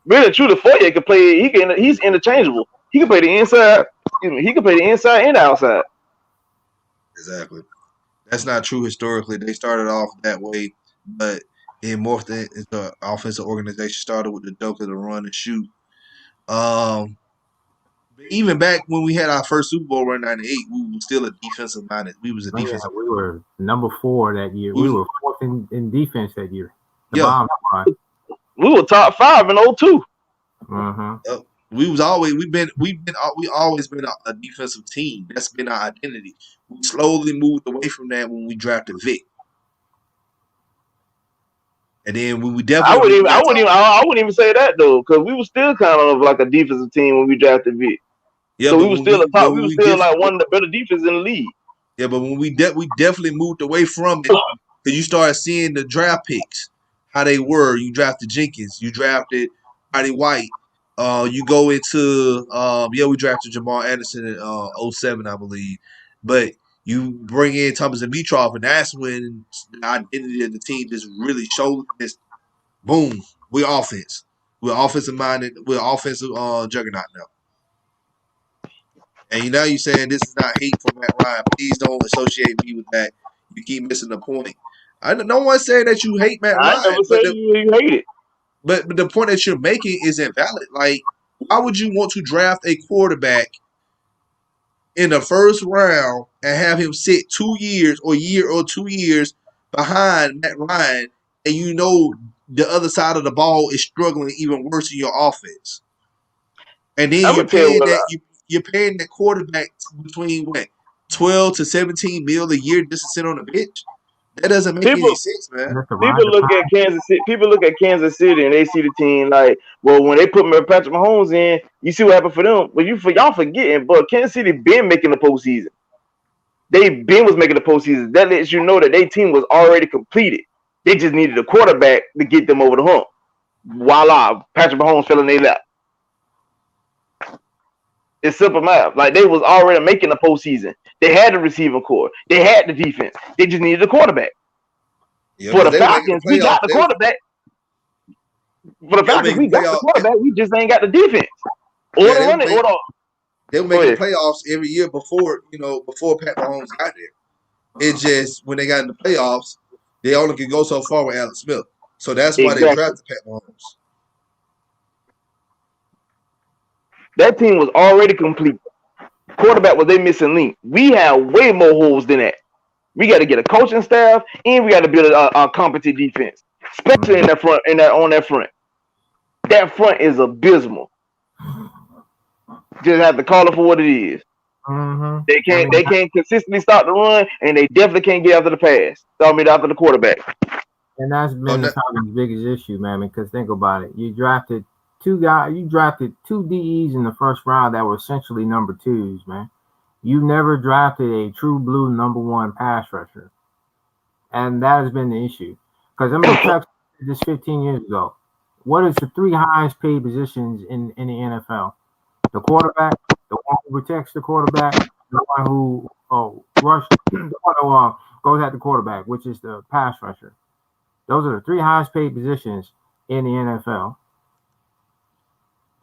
Really, truly, Foye can play. He's interchangeable. He can play the inside. He can play the inside and the outside. Exactly. That's not true historically. They started off that way, but it morphed into an offensive organization. Started with the dope of the run and shoot. Even back when we had our first Super Bowl run in '98, we were still a defensive minded. We was a defensive. We were number 4 that year. We were 4th in defense that year. We were top 5 in 02. We always been a defensive team. That's been our identity. We slowly moved away from that when we drafted Vic. And then when we definitely I wouldn't even say that though, because we were still kind of like a defensive team when we drafted Vic. Yeah, so we were still we were still like one of the better defenses in the league. Yeah, but when we definitely moved away from it, because you started seeing the draft picks, how they were. You drafted Jenkins, you drafted Roddy White. You go into we drafted Jamal Anderson in 07, I believe. But you bring in Thomas and Mitrov, and that's when the identity of the team just really showed this. Boom, we're offense. We're offensive minded. We're offensive juggernaut now. And now you're saying this is not hate for Matt Ryan. Please don't associate me with that. You keep missing the point. No one said that you hate Matt Ryan. I never said you hate it. But the point that you're making is invalid. Like, why would you want to draft a quarterback in the first round and have him sit 2 years or year or 2 years behind Matt Ryan, and you know the other side of the ball is struggling even worse in your offense? And then you're paying that quarterback between what, 12 to 17 mil a year just to sit on the bench? That doesn't make any sense, man. People look at Kansas City and they see the team like, well, when they put Patrick Mahomes in, you see what happened for them. But y'all forgetting, but Kansas City been making the postseason. They was making the postseason. That lets you know that their team was already completed. They just needed a quarterback to get them over the hump. Voila, Patrick Mahomes fell in their lap. It's simple math. Like, they was already making the postseason. They had the receiving core. They had the defense. They just needed a quarterback. Yeah, for the Falcons, we got the quarterback. For the Falcons, we got the quarterback. We just ain't got the defense. Or the running. They were making playoffs every year before Pat Mahomes got there. It's just when they got in the playoffs, they only could go so far with Alex Smith. So that's why they drafted Pat Mahomes. That team was already complete. Quarterback was their missing link. We have way more holes than that. We got to get a coaching staff, and we got to build a competent defense, especially in that front. On that front, that front is abysmal. Just have to call it for what it is. Mm-hmm. They can't consistently stop the run, and they definitely can't get after the pass. I mean, after the quarterback. And that's Oh, been the Falcons' biggest issue, man. Because think about it, you drafted two DEs in the first round that were essentially number twos, man. You never drafted a true blue number one pass rusher, and that has been the issue. Because I mean, Chuck said this 15 years ago. What is the three highest paid positions in the NFL? The quarterback, the one who protects the quarterback, the one who the one who goes at the quarterback, which is the pass rusher. Those are the three highest paid positions in the NFL.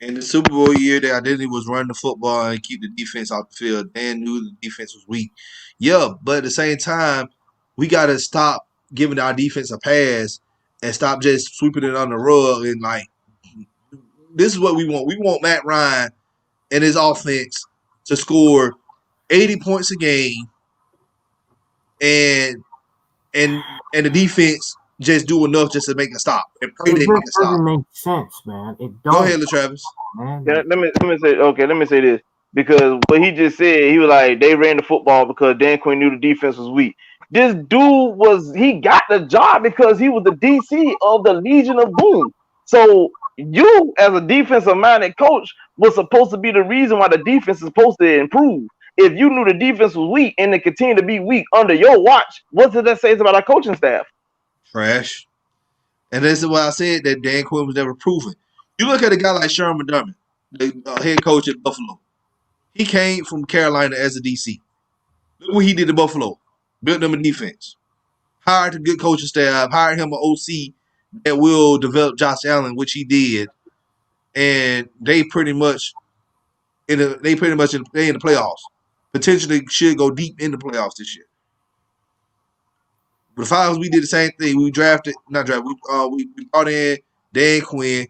in the Super Bowl year, their identity was run the football and keep the defense off the field. Dan knew the defense was weak. Yeah, but at the same time, we got to stop giving our defense a pass and stop just sweeping it on the rug. And like, this is what we want. We want Matt Ryan and his offense to score 80 points a game, and and the defense just do enough just to make a stop and pray It they make just a stop. doesn't make sense, man. It Go ahead, don't, LaTravis. man. Yeah, Like, let me say this because what he just said, he was like they ran the football because Dan Quinn knew the defense was weak. This dude he got the job because he was the DC of the Legion of Boom. So you, as a defensive minded coach, was supposed to be the reason why the defense is supposed to improve. If you knew the defense was weak and it continued to be weak under your watch, what does that say about our coaching staff? Trash. And this is why I said that Dan Quinn was never proven. You look at a guy like Sherman McDermott, the head coach at Buffalo. He came from Carolina as a DC. Look what he did to Buffalo. Built them a defense. Hired a good coaching staff. Hired him an OC that will develop Josh Allen, which he did. And they pretty much in the playoffs. Potentially should go deep in the playoffs this year. With the Falcons, we did the same thing. We not drafted. We brought in Dan Quinn.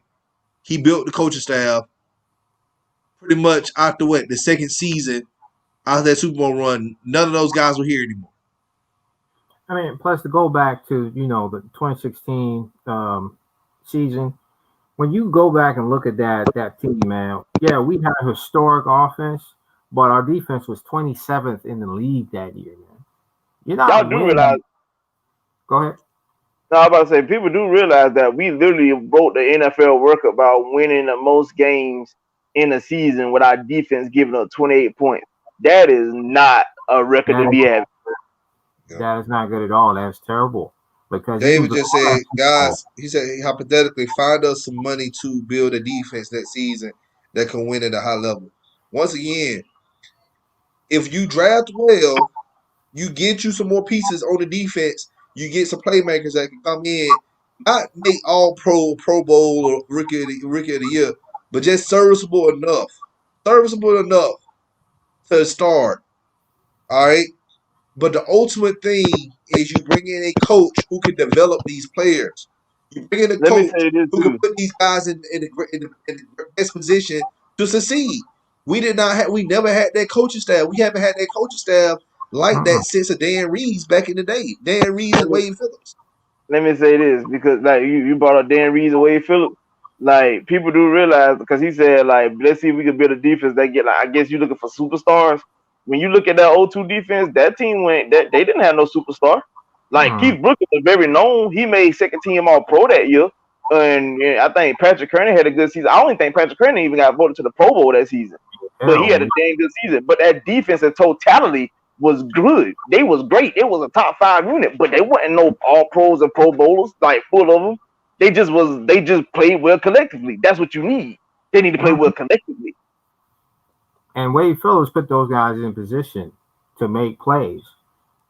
He built the coaching staff pretty much after the second season after that Super Bowl run. None of those guys were here anymore. I mean, plus to go back to the 2016 season, when you go back and look at that team, man, yeah, we had a historic offense, but our defense was 27th in the league that year, man. You're Y'all not do realize winning. Go ahead. No, I was about to say people do realize that we literally broke the NFL record about winning the most games in a season with our defense giving up 28 points. That is not a record to That be having. that is not good at all. That's terrible because even David just before said, that Super Bowl, guys, he said hypothetically, find us some money to build a defense that season that can win at a high level. Once again, if you draft well, you get you some more pieces on the defense. You get some playmakers that can come in, not make all Pro Bowl or rookie of the year, but just serviceable enough to start. All right. But the ultimate thing is you bring in a coach who can develop these players. You bring in a Let me coach say this who can too. put these guys in the best position to succeed. We never had that coaching staff. We haven't had that coaching staff like uh-uh. that since a Dan Reeves back in the day. Dan Reeves Let and me Wade Phillips. let me say this because like you brought up Dan Reeves and Wade Phillips. Like people do realize because he said like let's see if we can build a defense that get like I guess you looking for superstars. When you look at that O2 defense, that team went that they didn't have no superstar. Like Uh-uh. Keith Brooks was very known. He made second team all pro that year. And yeah, I think Patrick Kearney had a good season. I don't even think Patrick Kearney even got voted to the Pro Bowl that season. But he had a Terrible. dang good season. But that defense in totality was good. They was great. It was a top five unit, but they wasn't no all pros and pro bowlers, like full of them. They just played well collectively. That's what you need. They need to play well Mhm. collectively. And Wade Phillips put those guys in position to make plays.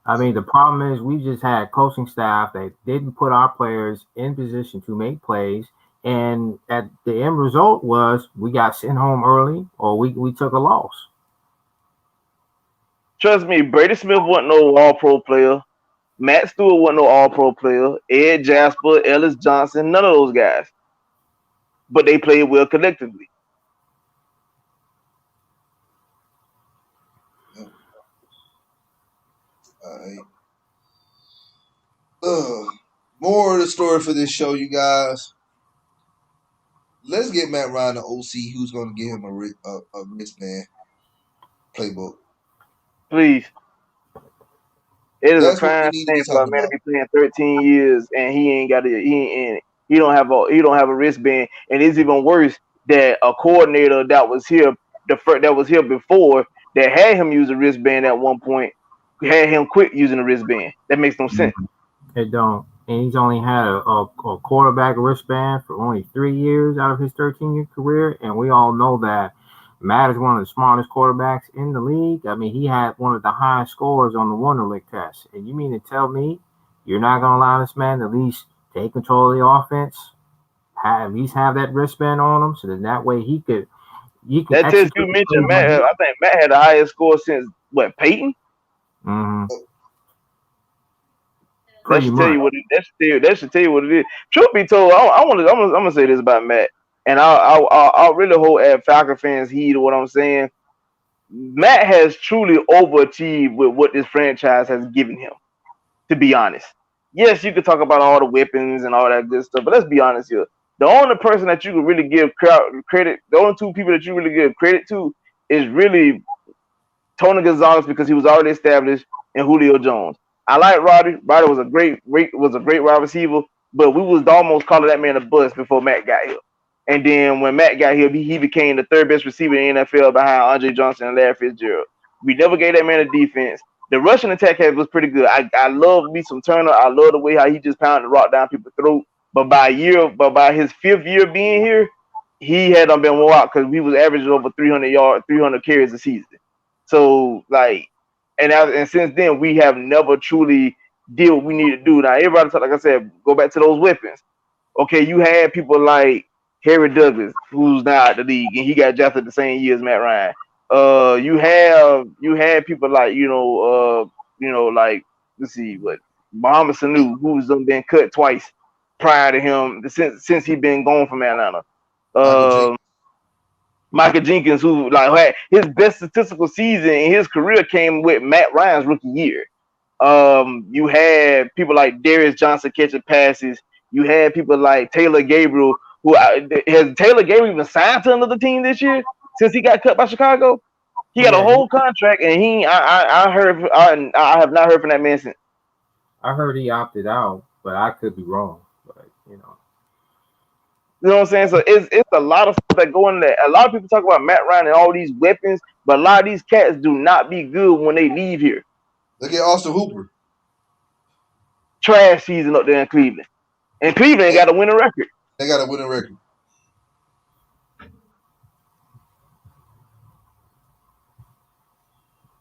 I mean, the problem is we just had coaching staff that didn't put our players in position to make plays. And at the end result was we got sent home early or we took a loss. Trust me, Brady Smith wasn't no all pro player. Matt Stewart wasn't no all pro player. Ed Jasper, Ellis Johnson, none of those guys. But they played well collectively. All right. More of the story for this show, you guys. Let's get Matt Ryan, the OC, who's going to give him a wristband playbook. Please. It is a That's what we crime need to shame be for a talking man to about. be playing 13 years and he ain't got it. He don't have a wristband, and it's even worse that a coordinator that was here that was here before that had him use a wristband at one point had him quit using the wristband. That makes no sense. It don't. And he's only had a quarterback wristband for only 3 years out of his 13-year career. And we all know that Matt is one of the smartest quarterbacks in the league. I mean, he had one of the highest scores on the Wonderlic test. And you mean to tell me you're not going to allow this man to at least take control of the offense, at least have that wristband on him, so that way he can That test execute you the mentioned, plays when Matt. I think Matt had the highest score since what, Peyton? hmm That pretty should tell much. you what that should tell you what it is. Truth be told, I'm gonna say this about Matt, and I'll really hold Falcon fans heed to what I'm saying. Matt has truly overachieved with what this franchise has given him. To be honest, yes, you could talk about all the weapons and all that good stuff, but let's be honest here. The only person that you can really give credit, the only two people that you really give credit to, is really Tony Gonzalez because he was already established, and Julio Jones. I like Roddy. Roddy was a great wide receiver, but we was almost calling that man a bust before Matt got here. And then when Matt got here, he became the third best receiver in the NFL behind Andre Johnson and Larry Fitzgerald. We never gave that man a defense. The rushing attack was pretty good. I love me some Turner. I love the way how he just pounded the rock down people's throat. But by his fifth year being here, he had been wore out because we was averaging over 300 yards, 300 carries a season. So like, and since then we have never truly did what we need to do. Now everybody, like I said, go back to those weapons. Okay, you had people like Harry Douglas, who's now out the league, and he got drafted the same year as Matt Ryan. You had people like like let's see what Muhammad Sanu, who's been cut twice prior to him since he been gone from Atlanta. Michael Jenkins. Um, Michael Jenkins, who like had his best statistical season in his career came with Matt Ryan's rookie year. You had people like Darius Johnson catching passes. You had people like Taylor Gabriel, who has Taylor Gabriel even signed to another team this year since he got cut by Chicago. He got a Yeah, whole contract, and I have not heard from that man since. I heard he opted out, but I could be wrong. But You know what I'm saying? So it's a lot of stuff that go in there. A lot of people talk about Matt Ryan and all these weapons, but a lot of these cats do not be good when they leave here. Look at Austin Hooper. Trash season up there in Cleveland, and Cleveland They, got a winning record. they got a winning record.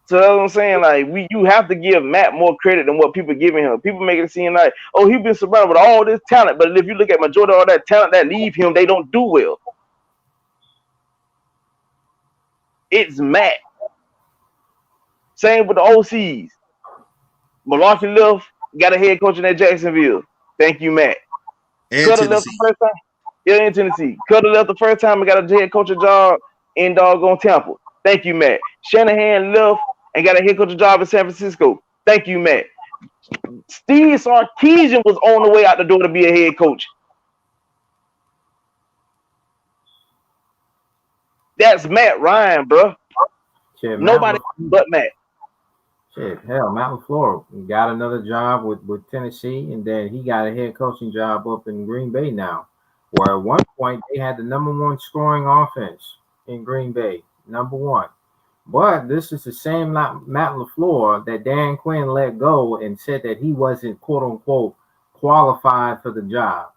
So that's what I'm saying. Like you have to give Matt more credit than what people giving him. People make it seem like, oh, he's been surrounded with all this talent, but if you look at majority of all that talent that leave him, they don't do well. It's Matt. Same with the OCs. Malarkey left, got a head coach in at Jacksonville. Thank you, Matt. And Cutter left the Tennessee. first time. Yeah, in Tennessee. Cutter left the first time and got a head coaching job in doggone Tampa. Thank you, Matt. Shanahan left and got a head coaching job in San Francisco. Thank you, Matt. Steve Sarkisian was on the way out the door to be a head coach. That's Matt Ryan, bro. shit, Nobody but Matt. Hell, Matt LaFleur got another job with Tennessee, and then he got a head coaching job up in Green Bay now, where at one point they had the number one scoring offense in Green Bay, number one. But this is the same Matt LaFleur that Dan Quinn let go and said that he wasn't quote unquote qualified for the job.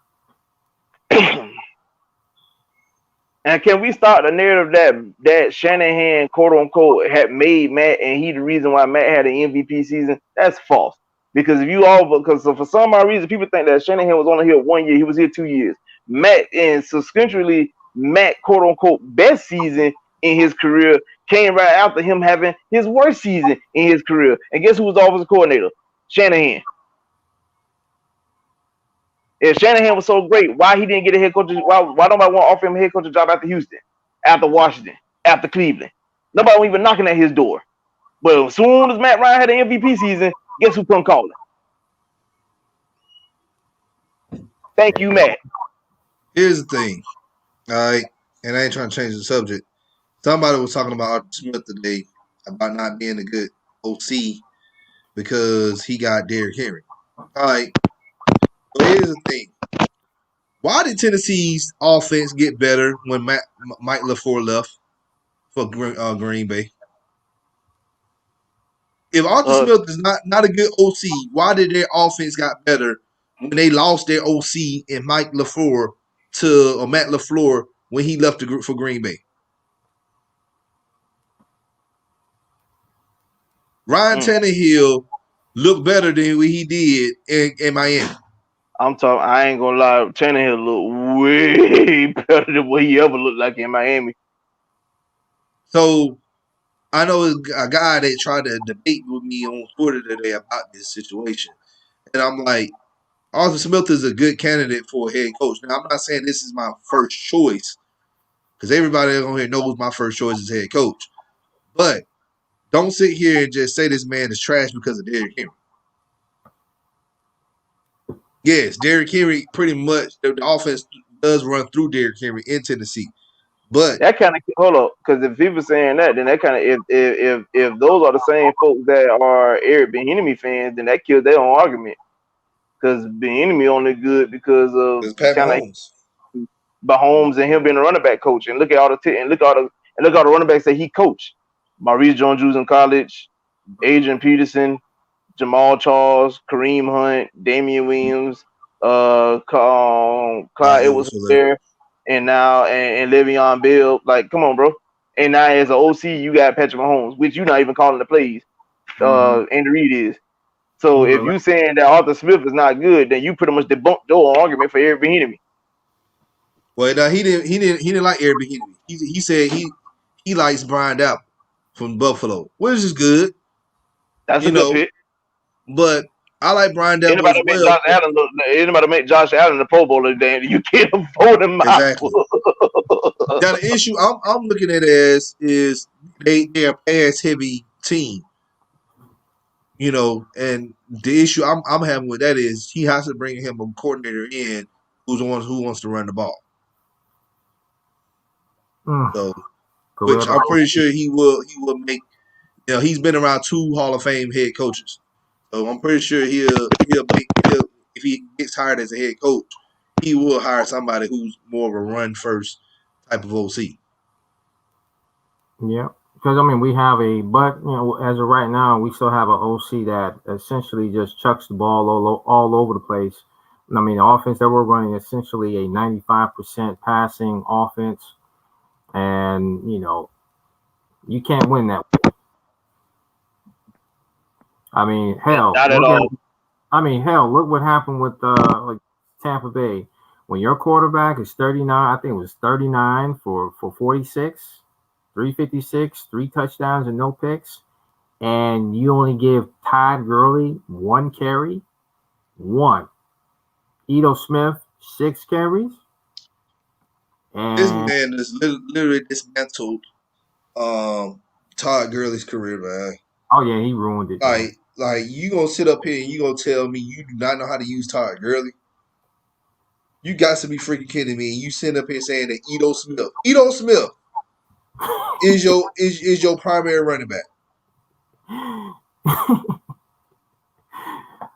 And can we start the narrative that Shanahan, quote unquote, had made Matt and he the reason why Matt had an MVP season? That's false. Because for some odd reason, people think that Shanahan was only here 1 year. He was here 2 years. Matt, and subsequently, Matt, quote unquote, best season in his career came right after him having his worst season in his career. And guess who was the offensive coordinator? Shanahan. If Shanahan was so great, why he didn't get a head coach? Why nobody want to offer him a head coach job after Houston, after Washington, after Cleveland? Nobody even knocking at his door. But as soon as Matt Ryan had an MVP season, guess who come calling? Thank you, Matt. Here's the thing, all right, and I ain't trying to change the subject. Somebody was talking about Arthur Smith today about not being a good OC because he got Derrick Henry. All right. So here's the thing. Why did Tennessee's offense get better when Mike LaFleur left for Green Bay? If Arthur Smith is not a good OC, why did their offense got better when they lost their OC and Matt LaFleur when he left for Green Bay? Ryan Tannehill looked better than what he did in Miami. I ain't gonna lie. Tannehill look way better than what he ever looked like in Miami. So I know a guy that tried to debate with me on Twitter today about this situation, and I'm like, Arthur Smith is a good candidate for a head coach. Now I'm not saying this is my first choice because everybody on here knows my first choice is head coach, but don't sit here and just say this man is trash because of Derrick Henry. Yes, Derrick Henry pretty much the offense does run through Derrick Henry in Tennessee, but that kind of hold up because if people saying that, then that kind of if those are the same folks that are Eric Bieniemy fans, then that kills their own argument because Bieniemy only good because of Pat kind of Mahomes. Mahomes and him being a running back coach, and look at all the running backs that he coached: Maurice Jones-Drews in college, Adrian Peterson, Jamal Charles, Kareem Hunt, Damian Williams, Clyde Edwards-Helaire, and now and Le'Veon Bell. Like, come on, bro. And now as an OC, you got Patrick Mahomes, which you're not even calling the plays. Andy Reid is. So if you saying that Arthur Smith is not good, then you pretty much debunked your argument for Eric Bieniemy. Well, no, he didn't like Eric Bieniemy. He said he likes Brian Dapple from Buffalo, which is good. That's a good pick. But I like Brian Dapple as well. Anybody make Josh Allen the Pro Bowler, then you can't afford him. Exactly. Now the issue I'm looking at as is they're a pass heavy team. And the issue I'm having with that is he has to bring him a coordinator in who wants to run the ball. So, which I'm pretty sure he will make. He's been around 2 Hall of Fame head coaches, so I'm pretty sure he'll if he gets hired as a head coach, he will hire somebody who's more of a run first type of OC. Yeah. Because we have as of right now, we still have an OC that essentially just chucks the ball all over the place. The offense that we're running is essentially a 95% passing offense, and you can't win that way. Hell, not at all. Look what happened with Tampa Bay when your quarterback is 39. I think it was 39 for 46. 356, 3 touchdowns and no picks, and you only give Todd Gurley 1 carry, 1. Ito Smith 6 carries. And this man has literally dismantled Todd Gurley's career, man. Oh yeah, he ruined it. Like you gonna sit up here and you gonna tell me you do not know how to use Todd Gurley? You got to be freaking kidding me! You sit up here saying that Ito Smith is your primary running back.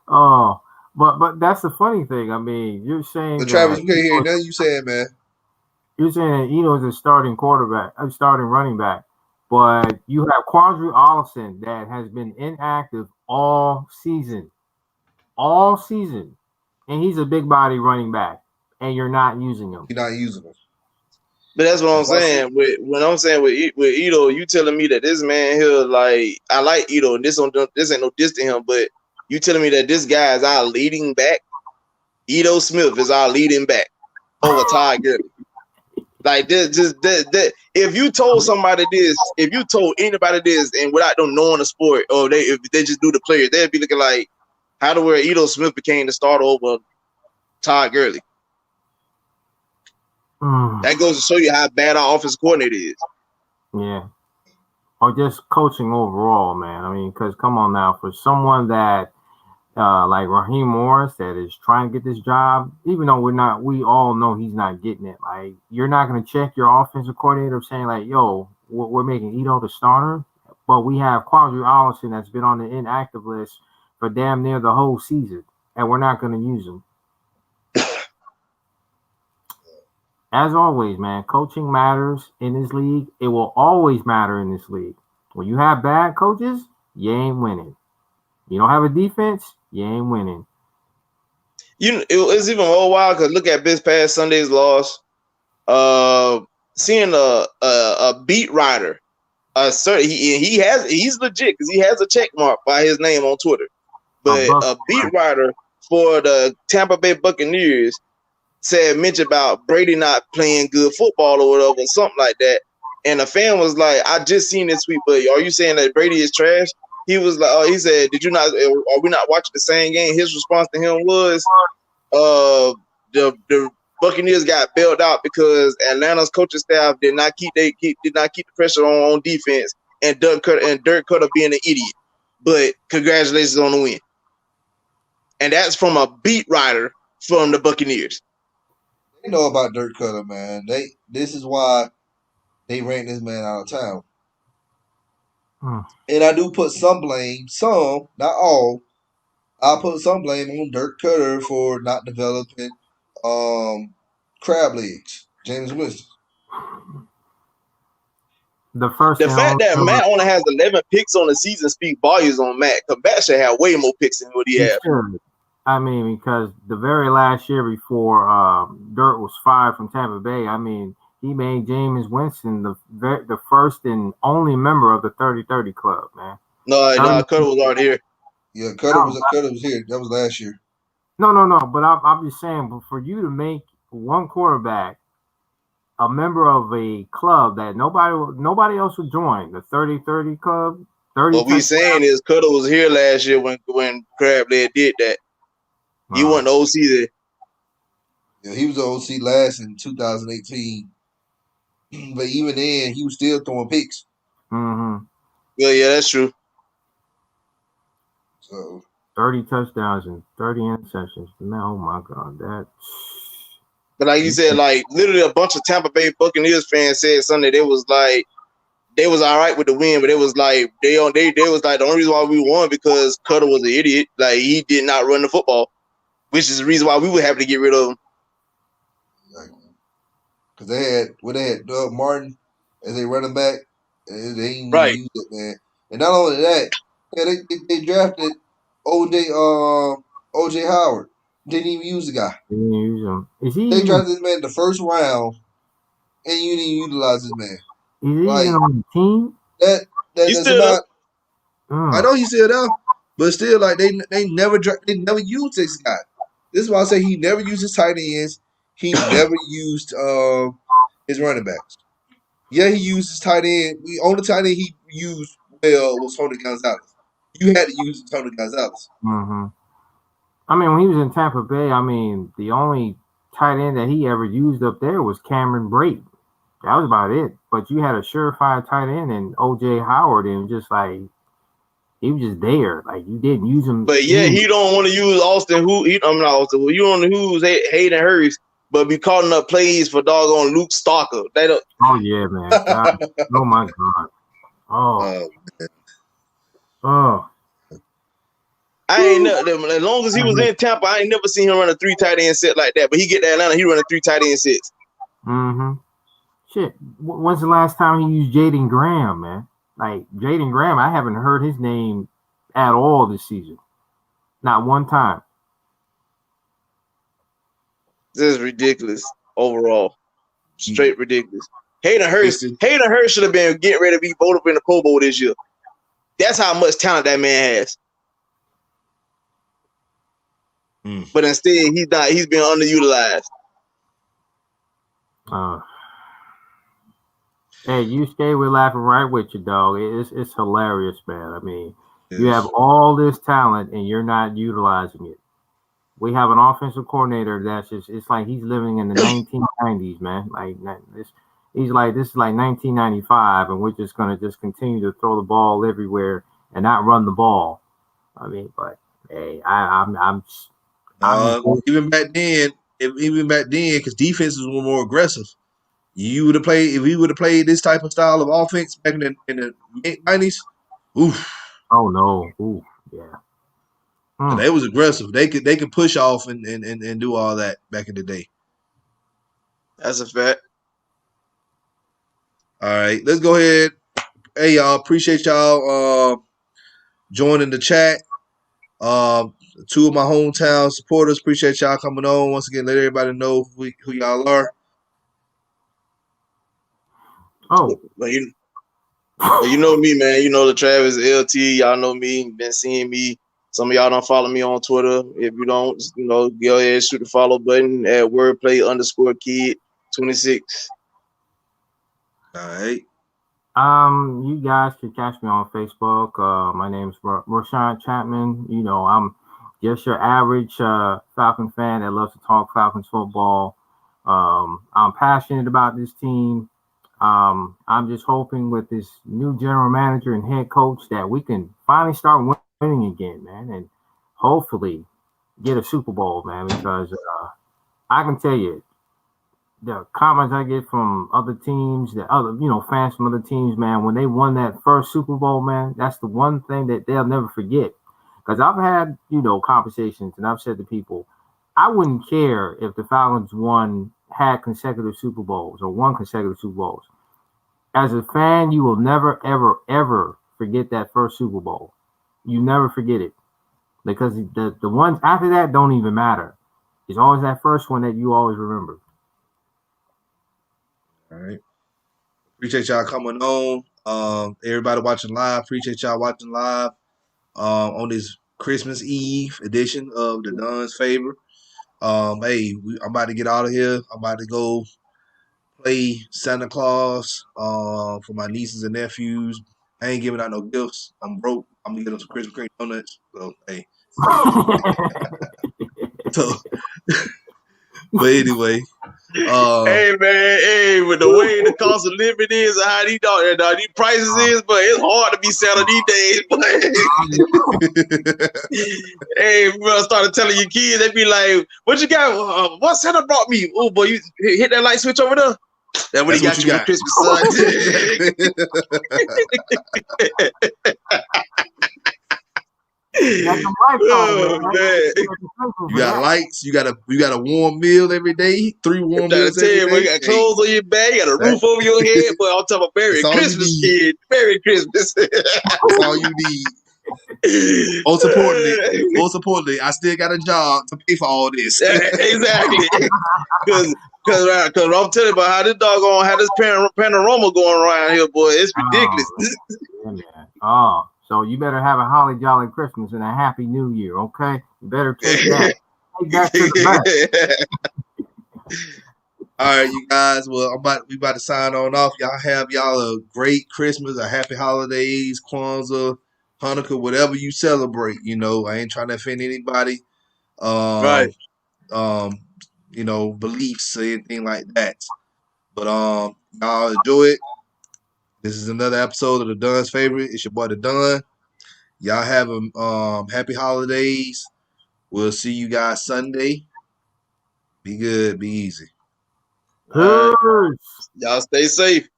Oh, but that's the funny thing. You're saying but Travis, you can't hear nothing you saying, man. You're saying that Ito's a starting running back, but you have Quandre Allison that has been inactive all season, and he's a big body running back, and you're not using him. You're not using him. But that's what I'm saying. With Ito, you telling me that this man here, like, I like Ito, and this ain't no diss to him, but you telling me that this guy is our leading back? Ito Smith is our leading back over Todd Gurley. Like this, if you told somebody this, if you told anybody this, and without them knowing the sport, or if they just do the players, they'd be looking like, how to where Ito Smith became the starter over Todd Gurley. That goes to show you how bad our offensive coordinator is. Yeah. Or just coaching overall, man. Because come on now, for someone that like Raheem Morris that is trying to get this job, even though we all know he's not getting it. Like, you're not going to check your offensive coordinator saying like, yo, we're making Ito the starter. but we have Quadri Allison that's been on the inactive list for damn near the whole season, and we're not going to use him. As always, man, coaching matters in this league. It will always matter in this league. When you have bad coaches, you ain't winning. You don't have a defense, you ain't winning. It's even more wild because look at this past Sunday's loss. Seeing a beat writer, he's legit because he has a check mark by his name on Twitter. But a beat writer for the Tampa Bay Buccaneers mentioned about Brady not playing good football or whatever, something like that. And the fan was like, "I just seen this tweet, but are you saying that Brady is trash?" He was like, he said, "Did you not? Are we not watching the same game?" His response to him was, the Buccaneers got bailed out because Atlanta's coaching staff did not keep the pressure on defense, and Dirk Cutter being an idiot. But congratulations on the win." And that's from a beat writer from the Buccaneers. They know about Dirk Cutter, man. This is why they ran this man out of town. And I do put some blame, some, not all. I put some blame on Dirk Cutter for not developing crab legs, James Winston. The fact that Matt only has 11 picks on the season speak volumes on Matt. Because Matt should have way more picks than what he has. I mean, because the very last year before Dirk was fired from Tampa Bay, I mean, he made James Winston the first and only member of the 30-30 club, man. No, Cutter was already here. Yeah, Cutter was here. That was last year. No. But I'm just saying, but for you to make one quarterback a member of a club that nobody else would join, the 30-30 club. What we saying is Cutter was here last year when Crablehead did that. He wasn't the OC there. Yeah, he was the OC last in 2018. But even then, he was still throwing picks. Mm-hmm. Yeah, that's true. So 30 touchdowns and 30 interceptions. Man, oh my God, that. But like you said, like literally a bunch of Tampa Bay Buccaneers fans said Sunday they was all right with the win, but it was like they was like the only reason why we won because Cutter was an idiot. Like he did not run the football, which is the reason why we would have to get rid of him. Because they had Doug Martin as a running back, and they didn't right. use it, man. And not only that, yeah, they drafted OJ Howard. Didn't even use the guy. Didn't use him. They drafted this man in the first round, and you didn't utilize this man. Is he even on the team? That's not. I know he's still there, but still, like they never used this guy. This is why I say he never used his tight ends. He never used his running backs. Yeah, he used his tight end. The only tight end he used well was Tony Gonzalez. You had to use Tony Gonzalez. Mm-hmm. I mean, when he was in Tampa Bay, I mean, the only tight end that he ever used up there was Cameron Brate. That was about it. But you had a surefire tight end and O.J. Howard, and just like he was just there. Like you didn't use him. But yeah, he don't want to use Austin. I'm not Austin. Well, you don't use Hayden Hurst, but be calling up plays for doggone Luke Stalker. They don't. Oh yeah, man. God. Oh my God. Oh. I ain't never, as long as he was in Tampa, I ain't never seen him run a 3 tight end set like that. But he get to Atlanta, he run a 3 tight end sets. Mm-hmm. Shit. When's the last time he used Jaden Graham, man? Like Jaden Graham, I haven't heard his name at all this season. Not one time. This is ridiculous overall. Straight ridiculous. Hayden Hurst should have been getting ready to be voted up in the Pro Bowl this year. That's how much talent that man has. But instead, he's not. He's been underutilized. Hey, you stay with laughing right with you, dog. It's hilarious, man. I mean, you have all this talent and you're not utilizing it. We have an offensive coordinator that's just—it's like he's living in the 1990s, man. Like he's like this is like 1995, and we're just gonna continue to throw the ball everywhere and not run the ball. I mean, but hey, I'm even back then, because defenses were more aggressive. If we would have played this type of style of offense back in the mid-90s, Oof. Oh no. Ooh, yeah. They was aggressive. They could push off and do all that back in the day. That's a fact. All right, let's go ahead. Hey y'all, appreciate y'all joining the chat. Two of my hometown supporters, appreciate y'all coming on. Once again, let everybody know who y'all are. Oh. But you know me, man. You know the Travis LT. Y'all know me. Been seeing me. Some of y'all don't follow me on Twitter. If you don't, go ahead and shoot the follow button at wordplay_kid26. All right. You guys can catch me on Facebook. My name is Rashawn Chapman. You know, I'm just your average Falcon fan that loves to talk Falcons football. I'm passionate about this team. I'm just hoping with this new general manager and head coach that we can finally start winning again, man, and hopefully get a Super Bowl, man, because I can tell you, the comments I get from other teams, the other, fans from other teams, man, when they won that first Super Bowl, man, that's the one thing that they'll never forget. Because I've had, conversations and I've said to people, I wouldn't care if the Falcons had consecutive Super Bowls or won consecutive Super Bowls. As a fan, you will never, ever, ever forget that first Super Bowl. You never forget it. Because the ones after that don't even matter. It's always that first one that you always remember. All right. Appreciate y'all coming on. Everybody watching live, appreciate y'all watching live on this Christmas Eve edition of the Don's Favor. Hey, I'm about to get out of here. I'm about to go play Santa Claus for my nieces and nephews. I ain't giving out no gifts. I'm broke. I'm gonna get them some Krispy Kreme donuts. So hey. So, but anyway. Hey man, hey, with the way the cost of living is, how these prices is, but it's hard to be selling these days. But hey, bro, started telling your kids, they be like, "What you got? What Santa brought me? Oh boy, you hit that light switch over there. That's what he got you for Christmas, son." You got lights. You got a warm meal every day. 3 warm meals every day. You got clothes on your back. You got a roof over your head. But I'm talking about Merry Christmas, kid. Merry Christmas. That's all you need. Most importantly, I still got a job to pay for all this. Exactly. Because I'm telling you about how this doggone, how this panorama going around here, boy. It's ridiculous. Oh, so you better have a holly jolly Christmas and a happy New Year, okay? You better take that. Take that to the bank. All right, you guys. Well, we about to sign on off. Y'all have a great Christmas, a happy holidays, Kwanzaa, Hanukkah, whatever you celebrate. I ain't trying to offend anybody. Right. Beliefs or anything like that. But y'all enjoy it. This is another episode of the Dun's Favorite. It's your boy the Dun. Y'all have a happy holidays. We'll see you guys Sunday. Be good. Be easy. All right. Y'all stay safe.